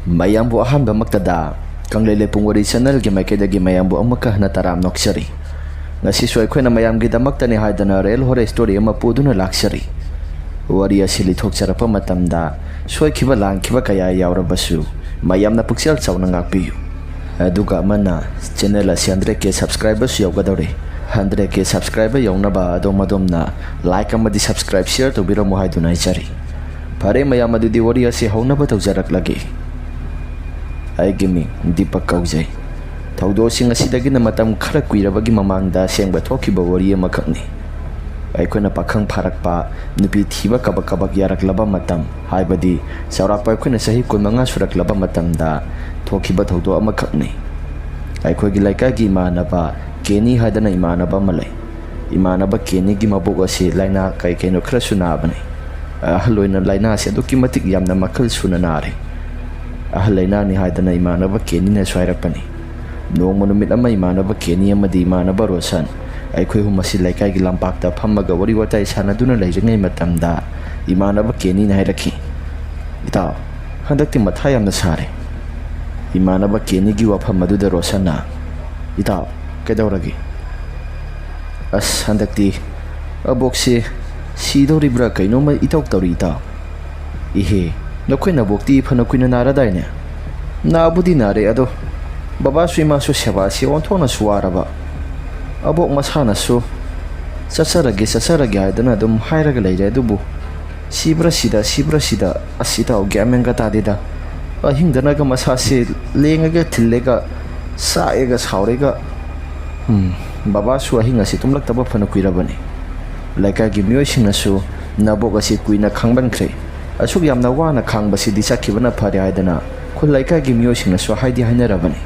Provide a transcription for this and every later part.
Mayambu ahanba maktada kanglele pungwari channel gi maikeda gi mayambu amaka hana taram noksari ngasi soi khoina mayam gi damaktani haidana real hore story ama puduna laksari wari asili thokcharapa matamda soi khiba lang khiba kaya yaurabasu mayamna puksel chawna ngakpiyu aduga mana channel asi 100k subscribers yaugadore 100k subscriber yaunaba adomadomna like amadi subscribe share to biro mo haiduna ichari pare mayam adudi wari asi haunaba tawjarak lagi ai gimi Deepak kaujai thaudo sing asidagi na matam khara kuirabagi mamangda sengba thokiba wari amakakni aikona pakhang pharakpa nupi thiba kabak yaraklaba matam haibadi saurakpa aikona sahi kunmanga suraklaba matamda thokiba thaudo amakakni aikogi laika gi manaba keni hadana imanaba malai imanaba keni gi mabuk asi laina kai kaino khara sunabani ahloina laina se duki matik yamna makal sunanare ahalaina ni haidana imanaba keni na swairapani nongmo numit ama imanaba keni amadi imanaba rosan aikhoi humasi laikai gi lampakta phammaga wari watai sanaduna lairingai matamda imanaba keni na hairaki ita handakti mathai amna sare imanaba keni gi wafam maduda rosana ita kedauragi as handakti abokse sidoribra kainoma itok tawri ita ihe nakoi na bokti phana kuina nara daine na budi nare ado baba suima su seba si onthona suwaraba abok masana su sasarage adana dum hairaga leire dubu sibra sida asita ogamenga tadida ahingdana ga masase lengaga tillega saega saurega baba su ahinga si tumlak taba phana kuirabani laika gi myo singna su nabok asi kuina khangban khre asuk yamna wana khang basi di sakibana phare haidana khulaika gi myo singna so haidi haina rabani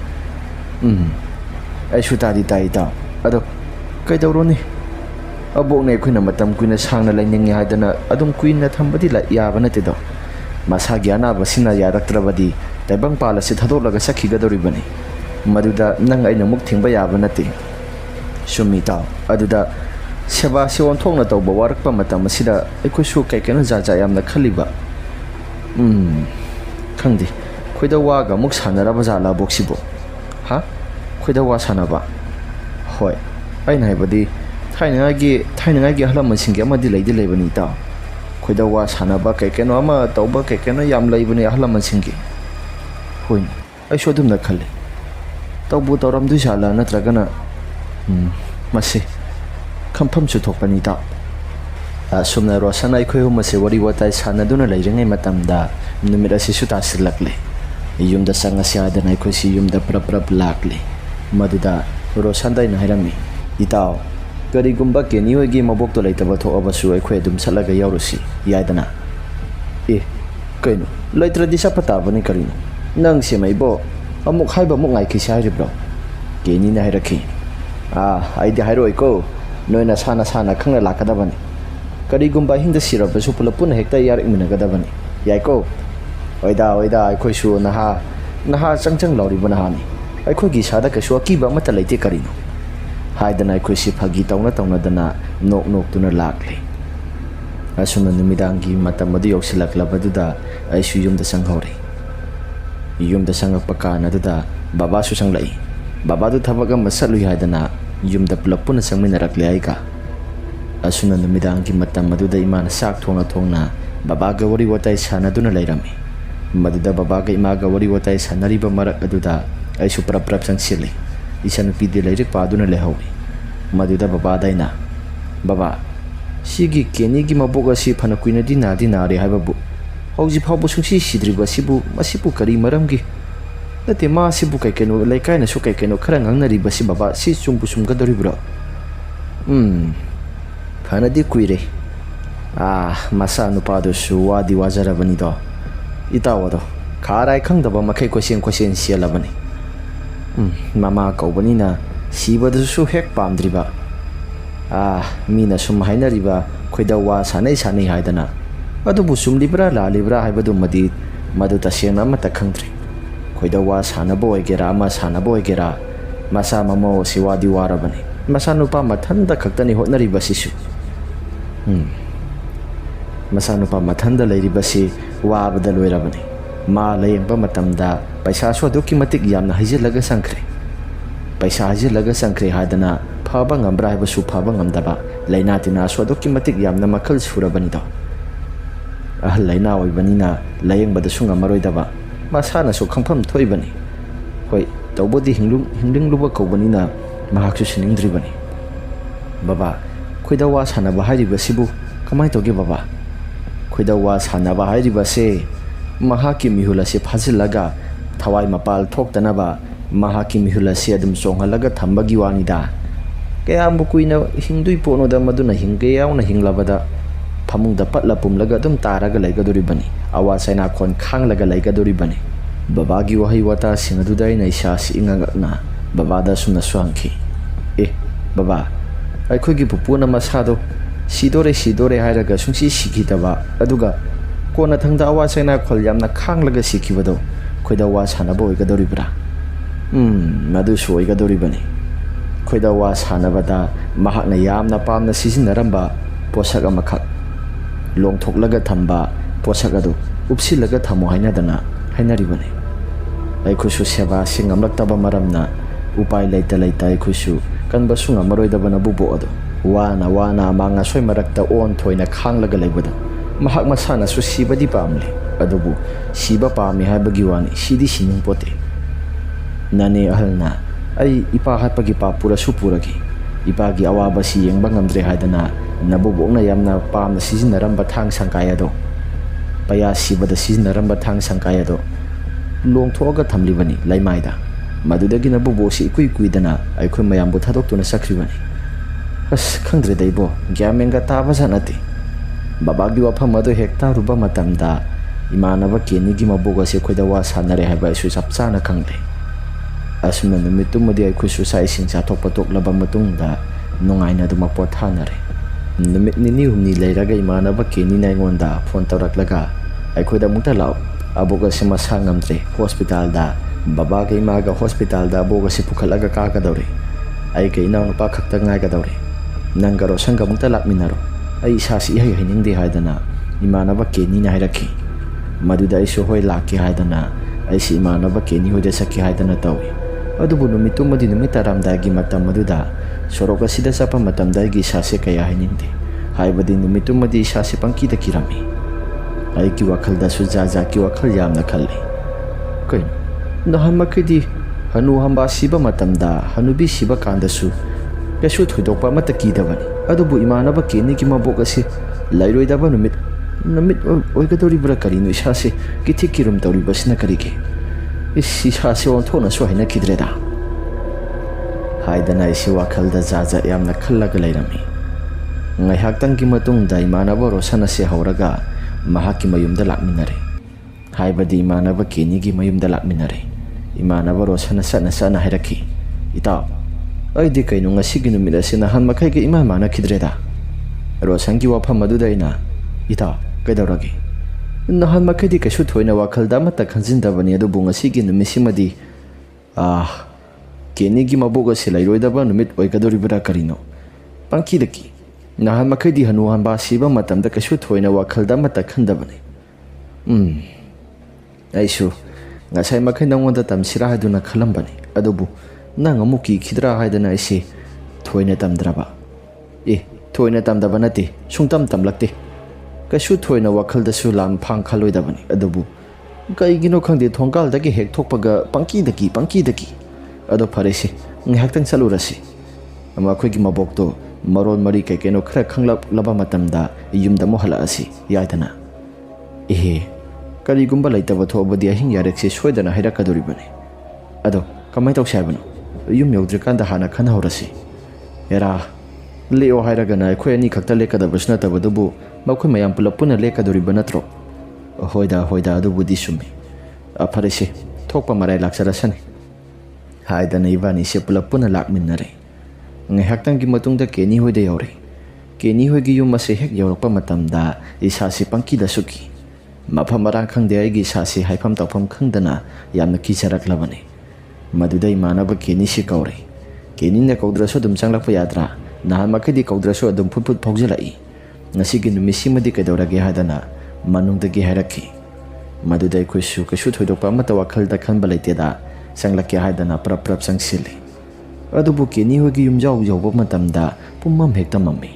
ai su tadi taita ado kai dawroni abok ne khuna matam kuina sangna laining haidana adum kuina thambadi la yabana te do masa gyana basina yaraktrabadi taibang pala si thadolaga sakhiga doribani maduda nang aina muk thingba yabana te sumita aduda seba si onthongna tawba warakpa matam asida aikoi su kai kana jaja yamna khaliba khangdi khoida waga muk sanaraba jala boksibo ha khoida wa sanaba hoi aina haibadi thainangagi halaman singi amadi leidi lebani ta khoida wa sanaba kai kana ama tawba kai kana yam leibani halaman singi hoi ai shodum na khale tawbu tawram du jala natragana mase kampham su thokpani ta sumna rosana aikoi humase wari watai sanaduna leiringai matamda numira si su tasilakle yumda sanga siadana aikoi si yumda prap lakle maduda rosanda ina hairami itaw karigumba keni hoigi mabok to leitaba thoabasu aikoi dum salaga yaurusi yaidana kaino leitradi sapata bani karino nang semaibo amuk haiba muk ngai kisi hairibro keni na hairaki aidi hairoi ko noina sana khangna lakadabani karigumba hingda sirabasu pulapuna hekta yarik minagadabani yaiko oida aikoi su naha changchang lauri banahani aikoi gi sada ka su akiba mata leite karino haidana aikoi si phagi tawna dana nok tuna lakle asuna numidangi mata madu yoksilaklabaduda aisu yumda sanghore yumda sangakpa na duda baba su sanglai baba du thabaga masalu haidana yumda pulapuna sangminarakle aika asuna numidangi matam maduda imana sak thongna babaga wari watai sanaduna leirami maduda babaga imaga wari watai sanariba marak aduda aisu prap sangsili isanu pidi leirik paduna lehawi maduda baba daina baba sigi keni gi maboga si phana kuina dinari haibabu hauji phawbu sungsi sidriba sibu masibu kari maramgi nate ma sibu kai keno laikai na su kai keno khara ngangnari basi baba si chungbu sumgadori bro Panadi kuire masa nupado su wadi wajarabani do itawado kharai khangdaba makai question sialabani mama kaubani na sibadu su hek pamdriba mina sum hainariba khoida wa sanai haidana adubu sum libra la libra haibadu madu tasena mata khangdri khoida wa sanabo oigera ama sanabo oigera masa mamo siwadi warabani masa nupa mathanda khaktani hotnariba sisu masanupa mathanda leiribasi wabada loirabani मा layengba matamda paisa so aduki matik yamna haijilaga sangkhre paisa haijilaga sangkhre hadana phaba ngambra haiba su phaba ngamdaba laina tina so aduki matik yamna makhal surabani do ahal laina oibanina layengba da sunga maroidaba masana so khangpham thoibani hoi tawbodi hingling luba kaubanina mahaksu siningdribani baba khoida wa sanaba hairiba sibu kamai toge baba khoida wa sanaba hairiba se mahaki mihula se phajilaga thawai mapal thoktanaba mahaki mihula se adum songhalaga thambagi wanida kaya bukuina hingdui pono da maduna hingge yauna hinglabada phamungda patla pumlaga dum taraga laigadoribani awa saina khon khanglaga laigadoribani babagi wahai wata singadudai na isa si ingangakna babada sumna swangki baba aikhogi pupuna masado sidore hairaga sungsi sikitaba aduga kona thangda awa saina khol yamna khanglaga sikibado khoida wa sanaba oigadoribra madu so oigadoribani khoida wa sanabada mahakna yamna pamna sisinaramba posak amakak longthoklaga thamba posak adu upsilaga thamo hainadana hainaribani aikhusu seba singamlaktaba maramna upai laita aikhusu kanba sunga maroidabana bubo adu wana manga soi marakta on thoina khanglaga leibado mahak masana su sibadi pamle adubu siba pami haibagi wani sidi sining pote nane ahalna ai ipa hatpagi papura supuragi ipagi awaba si yengba ngamdre haidana nabubokna yamna pamna sizinaramba thang sangkaya do paya sibada sizinaramba thang sangkaya do longthoga thamlibani laimaida madudagi nabubo si kuidana aikhoi mayambu thadok tuna sakribani as khangdre daibo gyamenga taba sanati babagi wafam adu hekta ruba matamda imanaba kenigi maboga se khoida wa sanare haiba isu sapchana khangle asuna numitumadi aikhoi su sai singsa thokpa toklaba matungda nongaina duma pothanare numit nini humni leiraga imanaba keni naingonda phone tawraklaga aikhoida mukta law aboga se masa ngamdre hospital da baba ke imaga hospital da aboga se pukhalaga ka dawre ai ke inaw pa khakta ngai ka dawre nangaro sanga mukta lakminaro ai sasi hai hainingde haidana imanaba keni na hairaki maduda isu hoi laki haidana ai si imanaba keni hoide saki haidana tawi adubu numitumadi numitaramdagi matam maduda soroka sida sapa matamdagi sasi kaya hainingde haibadi numitumadi sasi pangki da kirami ai ki wakhalda su jaja ki wakhal yamna khalle kain nahan makidi hanu hamba siba matamda hanubi siba kandasu kasu thudokpa mataki dabani adubu imanaba keni ki mabok ase lairoidaba numit oigadori bra karino isase kithi kirum tawri basna karige isi sase on thona so haina kidreda haidana isi wakhalda jaja yamna khallaga lairami ngai haktang ki matung da imanaba rosana se hauraga mahaki mayumda lakminare haibadi imanaba keni gi mayumda lakminare imanaba rosana sana hairaki ita ai de kaino ngasigi numida sina han makai ge ima mana kidreda rosangi wafam madudaina ita kaidawragi nahan makai di kasu thoina wakhalda mata khanjinda bani adu bungasigi numisimadi keni gi maboga silairoidaba numit oikadori bra karino pangki daki nahan makai di hanu han ba siba matamda kasu thoina wakhalda mata khandabani aisu ngasai makai nangwanda tamsira haduna khalambani adubu nang amuki khidra haidana isi thoina tamdraba thoina tamdaba nati sungtam tamlakte kasu thoina wakhalda su lam phang khaloidabani adubu kaigino khangde thongkal dagi hek thokpaga pangki daki ado pharesi nghaktang salurasi ama khoigi mabokto maron mari kekeno khra khanglap laba matamda yumda mo hala asi yaidana karigumba laitaba thobadi ahing yarekse soidana hairakadoribani ado kamai tawsabano yum yodrikanda hana khana horasi era leo hairagana khoi ani khakta lekada basna tabadubu makhoi mayam pulapuna lekadoriba natro hoida adubu disumi apharese thokpa marai laksarasani haidana ibani se pulapuna lakminnare ngai haktangi matungda keni hoide yore keni hoigi yum ase hek yorokpa matamda isasi pangki da suki maphamara khangde aigi sasi haifam tawpham khangdana yamna kicharaklabani maduda imanaba keni si kaure keni na kaudraso dum changlakpa yadra nahan makidi kaudraso dum phutphut phogjalai ngasigi numisimadi kaidawrage hadana manungdagi hairaki Madudai kuisu kashu thoidokpa amata wakhalda khanba leiteda sanglakya haidana prap sangsili adubu Kenny hogi yumjau yauba matamda pummam hekta mammi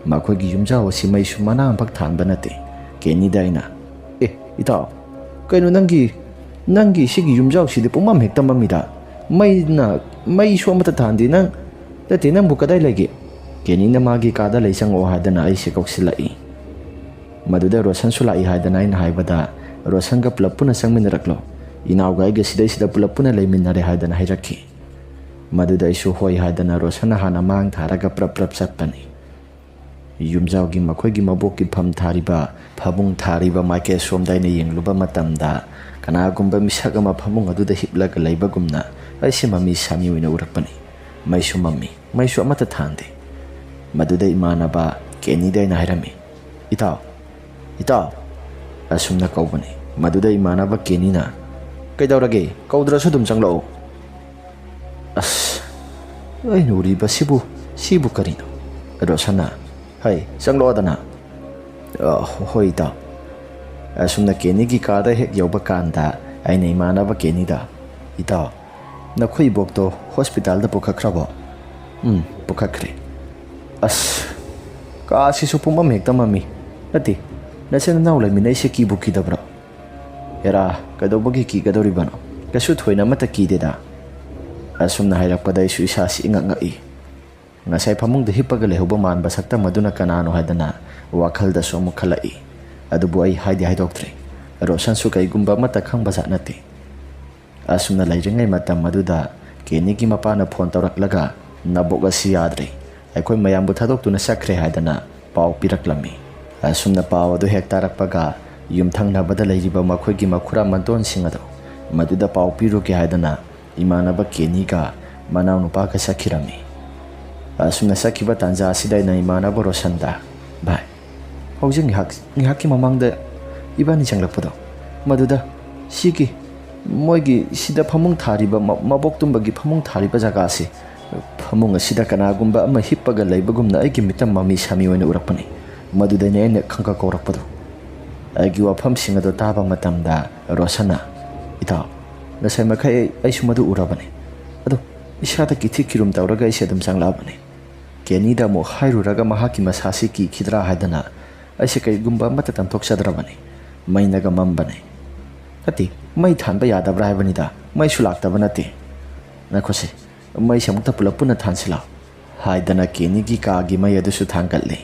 makhogi yumjau asi maisu mana ampak thanba nate Kenny daina ita kaino nangi sigi yumjau sidi pummam hekta mamida mai su amata thandi nang tate nang bukadai lagi Kenny na magi kada leisang o hadana ai sikoksilai maduda Roshan sulai hadana in haibada Roshan ka pulapuna sangminaraklo inaw ga ga sida pulapuna leiminare hadana hairakhi Madhuda isu hoi hadana Roshan hana mang tharaga prap satpani yumjau gi makhoi gi mabok ki pham thariba phabung thariba maike somdai ne yengluba matamda kana gumba misaga ma phamung aduda hiplaga leiba gumna aisi mami sami wina urakpani maisu amata thande Madhuda imanaba Kenny dai na hairami ita asumna kaubani Madhuda imanaba Kenny na kaidaurage kaudrasu dum changlo ai nuriba sibu karino Rosana hai changlo adana hoi ta asumna Kenny gi kada hek yoba kanda ai nei manaba Kenny da ita na khoi bokto hospital da pokhakrabo pokhakre ka si supuma mekta mami nati nasena naulai minai se ki buki dabra era kadobagi ki gadoribano kasu thoina mata ki deda asumna hairakpada isu isa si ngai ngasai phamung de hipaga lehoba man basakta maduna kanano hadana wakhal da so mukhalai adubu ai haidi haidoktre Roshan su kai gumba mata khang basa nati asumna lairingai mata maduda Kenny gi mapana phone tawraklaga naboga si yadre aikoi mayam bu thadok tuna sakre hadana pau piraklami asumna pau adu hektarakpaga yumthang na bada leiriba makhoi gi makhura manton singado maduda pau piro ki hadana imanaba Kenny ga manaw nupa ka sakhirami asumna sakhiba tanja asidai na imanaba Roshan da bai hojing ngihak ki mamangda ibani changlakpado maduda sigi moigi sida phamung thariba mabok tumbagi phamung thariba jaga ase phamung asida kanagumba ama hippaga leibagumna aigi mitam mami sami oina urakpani maduda ne khangka korakpado aigi wafam singado taba matamda Roshana ita nasai makai ai sumadu urabani ado isada kithi kirum tawraga isedum sanglabani Kenny da mo hairuraga mahaki masasi ki khidra hadana aise kai gumba mata tamthok sadrabani mainaga mambane ati mai thanba yadabra haibani da mai sulakta banati nakhose mai samukta pulapuna thansila haidana Kenny gi ka gi mai adu su thangalle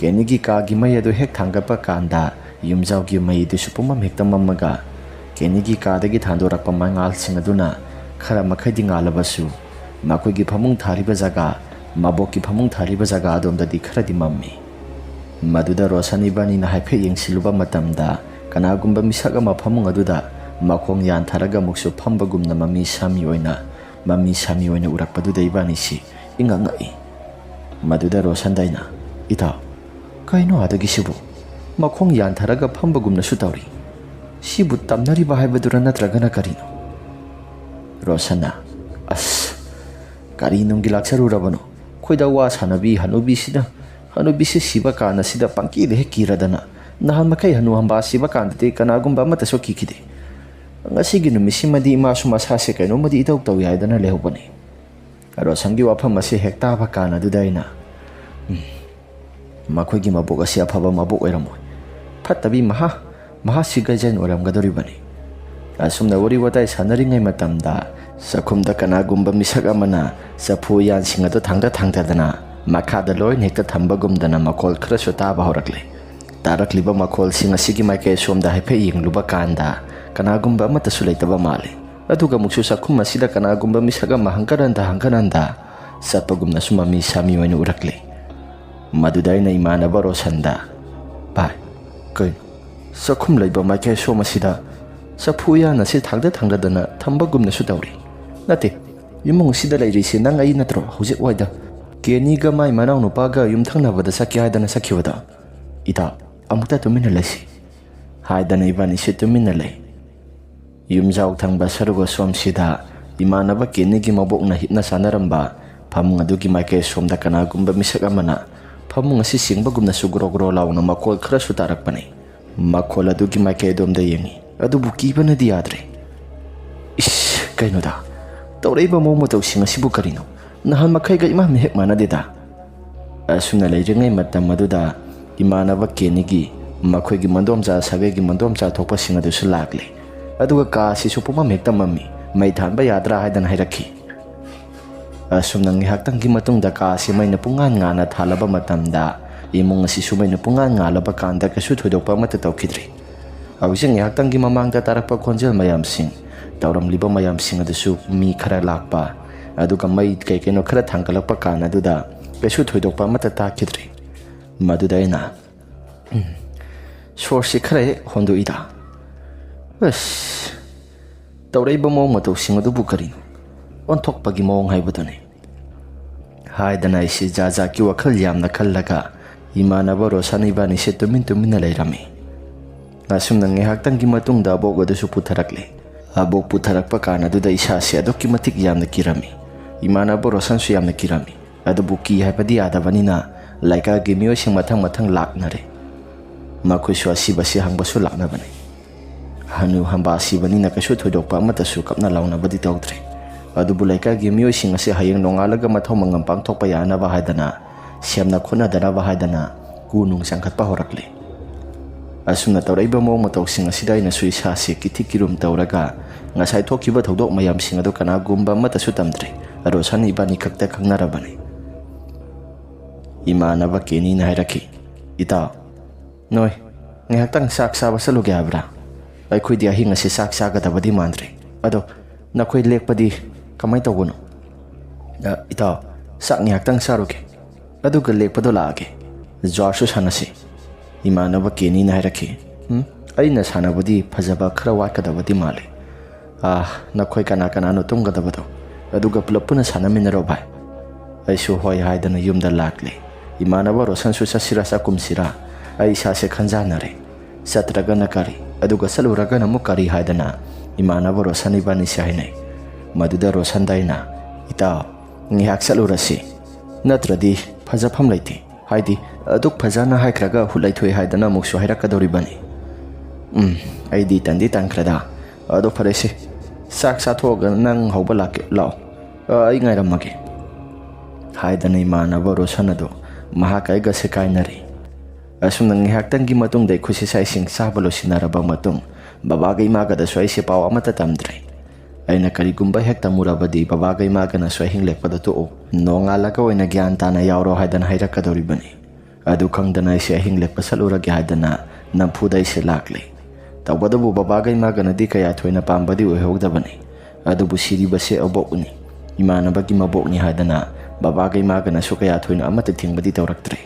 Kenny gi ka gi mai adu hek thangapa kanda yumjau gi mai du su puma mektam mammaga Kenny gi ka dagi thandorakpa mangal singaduna khara makhai dingalabasu makoi gi phamung thariba jaga mabok ki phamung thariba jaga adom da dikhara di mammi maduda Roshan ibani na haife yengsiluba matamda kanagumba misaga ma phamung aduda makhong yan tharaga muksu phambagumna mami sami oina urakpaduda ibani si ingangai maduda Roshan daina ita kaino adagi sibu makhong yan tharaga phambagumna su tawri sibu tamnariba haibadura natragana karino Roshana karino gi laksarurabano khoida wa sanabi hanubi si siba kana sida pangki de kiradana nahan makai hanu hamba siba kan te kanagumba mata so kikide ngasi gi numisi madi ma suma sa se kaino madi itau taw yaidana lehobani Roshan gi wafam ase hekta ba kana dudaina makhoi gi mabok ase aphaba mabok oiramoy phatabi maha sigajan oram gadoribani asumna wari watai sanaringai matamda sakhumda kanagumba misak amana saphu yan singado thangdana makhada loin hekta thambagumdana makol khra sota ba horakle tarakliba makol singa sigi maike somda haife yingluba kanda kanagumba mata sulaitaba male aduga muksu sakhum asida kanagumba misaga hangkananda sapagumna sumami sami oina urakle madudaina imanaba Roshanda bai kai sakhum leiba maike somasida saphu yana se thangdana thambagumna su tawri nate yumung sida leirisi nang ai natro hojik waida Kenny ga mai manau nupa ga yumthangna bada sakya haidana sakhiwada ita amukta tumina lasi haidana ibani se tumina lei yumjau thangba sarugo somsida imanaba Kenny gi mabok na hipna sanaramba phamung adugi maike somda kanagumba misak amana phamung asi singbagumna sugro launa makol khra sutarakpani makol adugi maike domda yengi ꯑꯗꯨꯕꯨ ꯀꯤꯕꯅꯗꯤ ꯌꯥꯗ꯭ꯔꯦ ꯏꯁ ꯀꯩꯅꯣꯗ ꯇꯧꯔꯛꯏꯕ ꯃꯑꯣꯡ ꯃꯇꯧꯁꯤꯡ ꯑꯁꯤꯕꯨ ꯀꯔꯤꯅꯣ ꯅꯍꯥꯟ ꯃꯈꯩꯒ ꯏꯃꯥꯟꯅ ꯍꯦꯛ ꯃꯥꯟꯅꯗꯦꯗ ꯑꯁꯨꯝꯅ ꯂꯩꯔꯤꯉꯩ ꯃꯇꯝ ꯑꯗꯨꯗ ꯏꯃꯥꯟꯅꯕ ꯀꯦꯅꯤꯒꯤ ꯃꯈꯣꯏꯒꯤ ꯃꯟꯗꯣꯝꯆꯥ ꯁꯥꯒꯩꯒꯤ ꯃꯟꯗꯣꯝꯆꯥ ꯊꯣꯛꯄꯁꯤꯡ ꯑꯗꯨꯁꯨ ꯂꯥꯛꯂꯦ ꯑꯗꯨꯒ ꯀꯥ ꯑꯁꯤꯁꯨ ꯄꯨꯝꯃꯝ ꯍꯦꯛꯇ ꯃꯝꯃꯤ ꯃꯩ ꯊꯥꯟꯕ ꯌꯥꯗ꯭ꯔꯥ ꯍꯥꯏꯗꯅ ꯍꯥꯏꯔꯛꯈꯤ ꯑꯁꯨꯝꯅ ꯉꯥꯏꯍꯥꯛꯇꯪꯒꯤ ꯃꯇꯨꯡꯗ ꯀꯥ ꯑꯁꯤ ꯃꯩꯅ ꯄꯨꯡꯉꯥꯟ ꯉꯥꯟꯅ ꯊꯥꯜꯂꯕ ꯃꯇꯝꯗ ꯏꯃꯨꯡ ꯑꯁꯤꯁꯨ ꯃꯩꯅ ꯄꯨꯡꯉꯥꯟ ꯉꯥꯜꯂꯕ ꯀꯥꯟꯗ ꯀꯩꯁꯨ ꯊꯣꯏꯗꯣꯛꯄ ꯑꯃꯠꯇ ꯇꯧꯈꯤꯗ꯭ꯔꯤ ꯍꯧꯖꯤꯛ ꯉꯥꯏꯍꯥꯛꯇꯪꯒꯤ ꯃꯃꯥꯡꯗ ꯇꯥꯔꯛꯄ ꯈꯣꯟꯖꯦꯜ ꯃꯌꯥꯝꯁꯤꯡ ꯇꯧꯔꯝꯂꯤꯕ ꯃꯌꯥꯝꯁꯤꯡ ꯑꯗꯨꯁꯨ ꯃꯤ ꯈꯔ ꯂꯥꯛꯄ ꯑꯗꯨꯒ ꯃꯩ ꯀꯩꯅꯣ ꯈꯔ ꯊꯥꯡꯒꯠꯂꯛꯄ ꯀꯥꯟ ꯑꯗꯨꯗ ꯀꯩꯁꯨ ꯊꯣꯏꯗꯣꯛꯄ ꯑꯃꯠꯇ ꯇꯥꯈꯤꯗ꯭ꯔꯤ ꯃꯗꯨꯗ ꯑꯩꯅ ꯁꯣꯔꯁꯤ ꯈꯔ ꯍꯦꯛ ꯍꯣꯟꯗꯣꯛꯏꯗ ꯑꯁ ꯇꯧꯔꯛꯏꯕ ꯃꯑꯣꯡ ꯃꯇꯧꯁꯤꯡ ꯑꯗꯨꯕꯨ ꯀꯔꯤꯅꯣ ꯑꯣꯟꯊꯣꯛꯄꯒꯤ ꯃꯑꯣꯡ ꯍꯥꯏꯕꯗꯨꯅꯤ ꯍꯥꯏꯗꯅ ꯑꯩꯁꯤ ꯖꯥꯠꯀꯤ ꯋꯥꯈꯜ ꯌꯥꯝꯅ ꯈꯜꯂꯒ ꯏꯃꯥꯟꯅꯕ ꯔꯣꯁꯟ ꯏꯕꯥꯅꯤꯁꯦ ꯇꯨꯃꯤꯟꯅ ꯂꯩꯔꯝꯃꯤ ꯑꯁꯨꯝꯅ ꯉꯥꯏꯍꯥꯛꯇꯪꯒꯤ ꯃꯇꯨꯡꯗ ꯑꯕꯣꯛ ꯑꯗꯨꯁꯨ ꯄꯨꯊꯔꯛꯂꯦ ꯑꯕꯣꯛ ꯄꯨꯊꯔꯛꯄ ꯀꯥꯟ ꯑꯗꯨꯗ ꯏꯁꯥꯁꯦ ꯑꯗꯨꯛꯀꯤ ꯃꯇꯤꯛ ꯌꯥꯝꯅ ꯀꯤꯔꯝꯃꯤ ꯏꯃꯥꯟꯅꯕ ꯔꯣꯁꯟꯁꯨ ꯌꯥꯝꯅ ꯀꯤꯔꯝꯃꯤ ꯑꯗꯨꯕꯨ ꯀꯤ ꯍꯥꯏꯕꯗꯤ ꯌꯥꯗꯕꯅꯤ나 ꯂꯩꯀꯥꯏꯒꯤ ꯃꯤꯑꯣꯏꯁꯤꯡ ꯃꯊꯪ ꯂꯥꯛꯅꯔꯦ ꯃꯈꯣꯏꯁꯨ ꯑꯁꯤꯕꯁꯤ ꯍꯪꯕꯁꯨ ꯂꯥꯛꯅꯕꯅꯤ ꯍꯅꯨ ꯍꯝꯕ ꯑꯁꯤꯕꯅꯤꯅ ꯀꯩꯁꯨ ꯊꯣꯏꯗꯣꯛꯄ ꯑꯃꯠꯇꯁꯨ ꯀꯞꯅ ꯂꯥꯎꯅꯕꯗꯤ ꯇꯧꯗ꯭ꯔꯤ ꯑꯗꯨꯕꯨ ꯂꯩꯀꯥꯏꯒꯤ ꯃꯤꯑꯣꯏꯁꯤꯡ ꯑꯁꯤ ꯍꯌꯦꯡ ꯅꯣꯡꯉꯥꯜꯂꯒ ꯃꯊꯧ ꯃꯉꯝ ꯄꯥꯡꯊꯣꯛꯄ ꯌꯥꯅꯕ ꯍꯥꯏꯗꯅ ꯁꯦꯝꯅ ꯈꯣꯠꯅꯗꯅꯕ ꯍꯥꯏꯗꯅ ꯀꯨ ꯅꯨꯡ ꯆꯪꯈꯠꯄ ꯍꯧꯔꯛꯂꯤ ꯑꯁꯨꯝꯅ ꯇꯧꯔꯛꯏꯕ ꯃꯑꯣꯡ ꯃꯇꯧꯁꯤꯡ ꯑꯁꯤꯗ ꯑꯩꯅꯁꯨ ꯏꯁꯥꯁꯦ ꯀꯤꯊꯤ ꯀꯤꯔꯨꯝ ꯇꯧꯔꯒ ꯉꯁꯥꯏ ꯊꯣꯛꯈꯤꯕ ꯊꯧꯗꯣꯛ ꯃꯌꯥꯝꯁꯤꯡ ꯑꯗꯨ ꯀꯅꯥꯒꯨꯝꯕ ꯑꯃꯠꯇꯁꯨ ꯇꯝꯗ꯭ꯔꯤ ꯔꯣꯁꯟ ꯏꯕꯥꯅꯤ ꯈꯛꯇ ꯈꯪꯅꯔꯕꯅꯤ ꯏꯃꯥꯟꯅꯕ ꯀꯦꯅꯤꯅ ꯍꯥꯏꯔꯛꯈꯤ ꯏꯇꯥꯎ ꯅꯣꯏ ꯉꯥꯏꯍꯥꯛꯇꯪ ꯆꯥꯛ ꯆꯥꯕ ꯆꯠꯂꯨꯒꯦ ꯍꯥꯏꯕ꯭ꯔꯥ ꯑꯩꯈꯣꯏꯗꯤ ꯑꯍꯤꯡ ꯑꯁꯤ ꯆꯥꯛ ꯆꯥꯒꯗꯕꯗꯤ ꯃꯥꯟꯗ꯭ꯔꯦ ꯑꯗꯣ ꯅꯈꯣꯏ ꯂꯦꯛꯄꯗꯤ ꯀꯃꯥꯏꯅ ꯇꯧꯕꯅꯣ ꯏꯇꯥꯎ ꯆꯥꯛ ꯉꯥꯏꯍꯥꯛꯇꯪ ꯆꯥꯔꯨꯒꯦ ꯑꯗꯨꯒ ꯂꯦꯛꯄꯗꯣ ꯂꯥꯛꯑꯒꯦ ꯖ꯭ꯋꯥꯔꯁꯨ ꯁꯥꯟꯅꯁꯤ ꯏꯃꯥꯟꯅꯕ ꯀꯦꯅꯤꯅ ꯍꯥꯏꯔꯛꯈꯤ ꯑꯩꯅ ꯁꯥꯟꯅꯕꯗꯤ ꯐꯖꯕ ꯈꯔ ꯋꯥꯠꯀꯗꯕꯗꯤ ꯃꯥꯜꯂꯤ ꯅꯈꯣꯏ ꯀꯅꯥꯅꯣ ꯇꯨꯝꯒꯗꯕꯗꯣ ꯑꯗꯨꯒ ꯄꯨꯂꯞ ꯄꯨꯟꯅ ꯁꯥꯟꯅꯃꯤꯟꯅꯔꯣ ꯚꯥꯏ ꯑꯩꯁꯨ ꯍꯣꯏ ꯍꯥꯏꯗꯅ ꯌꯨꯝꯗ ꯂꯥꯛꯂꯦ ꯏꯃꯥꯟꯅꯕ ꯔꯣꯁꯟꯁꯨ ꯆꯠꯁꯤꯔꯥ ꯆꯥꯛꯀꯨꯝꯁꯤꯔꯥ ꯑꯩ ꯏꯁꯥꯁꯦ ꯈꯟꯖꯥꯟꯅꯔꯦ ꯆꯠꯇ꯭ꯔꯒꯅ ꯀꯔꯤ ꯑꯗꯨꯒ ꯆꯠꯂꯨꯔꯒꯅ ꯑꯃꯨꯛ ꯀꯔꯤ ꯍꯥꯏꯗꯅ ꯏꯃꯥꯟꯅꯕ ꯔꯣꯁꯟ ꯏꯕꯥꯅꯤꯁꯦ ꯍꯥꯏꯅꯩ ꯃꯗꯨꯗ ꯔꯣꯁꯟꯗ ꯑꯩꯅ ꯏꯇꯥꯎ ꯉꯥꯏꯍꯥꯛ ꯆꯠꯂꯨꯔꯁꯤ ꯅꯠꯇ꯭ꯔꯗꯤ ꯐꯖꯐꯝ ꯂꯩꯇꯦ ꯍꯥꯏꯗꯤ ꯑꯗꯨꯛ ꯐꯖꯅ ꯍꯥꯏꯈ꯭ꯔꯒ ꯍꯨꯠ ꯂꯩꯊꯣꯛꯑꯦ ꯍꯥꯏꯗꯅ ꯑꯃꯨꯛꯁꯨ ꯍꯥꯏꯔꯛꯀꯗꯧꯔꯤꯕꯅꯤ ꯑꯩꯗꯤ ꯇꯟꯗꯤ ꯈ꯭ꯔꯦꯗ ꯑꯗꯣ ꯐꯔꯦꯁꯦ ꯆꯥꯛ ꯆꯥꯊꯣꯛꯑꯒ ꯅꯪ ꯍꯧꯕ ꯂꯥꯛꯑꯣ ꯑꯩ ꯉꯥꯏꯔꯝꯃꯒꯦ ꯍꯥꯏꯗꯅ ꯏꯃꯥꯟꯅꯕ ꯔꯣꯁꯟ ꯑꯗꯣ ꯃꯍꯥꯛ ꯑꯩꯒꯁꯦ ꯀꯥꯏꯅꯔꯤ ꯑꯁꯨꯝꯅ ꯉꯥꯏꯍꯥꯛꯇꯪꯒꯤ ꯃꯇꯨꯡꯗ ꯑꯩꯈꯣꯏꯁꯦ ꯆꯥꯛ ꯏꯁꯤꯡ ꯆꯥꯕ ꯂꯣꯏꯁꯤꯟꯅꯔꯕ ꯃꯇꯨꯡ ꯕꯕꯥꯒ ꯏꯃꯥꯒꯗꯁꯨ ꯑꯩꯁꯦ ꯄꯥꯎ ꯑꯃꯠꯇ ꯇꯝꯗ꯭ꯔꯦ ꯑꯩꯅ ꯀꯔꯤꯒꯨꯝꯕ ꯍꯦꯛ ꯇꯝꯃꯨꯔꯕꯗꯤ ꯕꯕꯥꯒ ꯏꯃꯥꯒꯅꯁꯨ ꯑꯍꯤꯡ ꯂꯦꯛꯄꯗ ꯇꯣꯛꯎ ꯅꯣꯡꯉꯥꯜꯂꯒ ꯑꯣꯏꯅ ꯒ꯭ꯌꯥꯟ ꯇꯥꯅ ꯌꯥꯎꯔꯣ ꯍꯥꯏꯗꯅ ꯍꯥꯏꯔꯛꯀꯗꯧꯔꯤꯕꯅꯤ ꯑꯗꯨ ꯈꯪꯗꯅ ꯑꯩꯁꯦ ꯑꯍꯤꯡ ꯂꯦꯛꯄ ꯆꯠꯂꯨꯔꯒꯦ ꯍꯥꯏꯗꯅ ꯅꯝꯐꯨꯗ ꯑꯩꯁꯦ ꯂꯥꯛꯂꯦ ꯇꯧꯕꯇꯕꯨ ꯕꯕꯥꯒ ꯏꯃꯥꯒꯅꯗꯤ ꯀꯌꯥ ꯊꯣꯏꯅ ꯄꯥꯝꯕꯗꯤ ꯑꯣꯏꯍꯧꯗꯕꯅꯤ ꯑꯗꯨꯕꯨ ꯁꯤꯔꯤꯕꯁꯦ ꯑꯕꯣꯛꯅꯤ ꯏꯃꯥꯟꯅꯕꯒꯤ ꯃꯕꯣꯛꯅꯤ ꯍꯥꯏꯗꯅ ꯕꯕꯥꯒ ꯏꯃꯥꯒꯅꯁꯨ ꯀꯌꯥ ꯊꯣꯏꯅ ꯑꯃꯠꯇ ꯊꯤꯡꯕꯗꯤ ꯇꯧꯔꯛꯇ꯭ꯔꯦ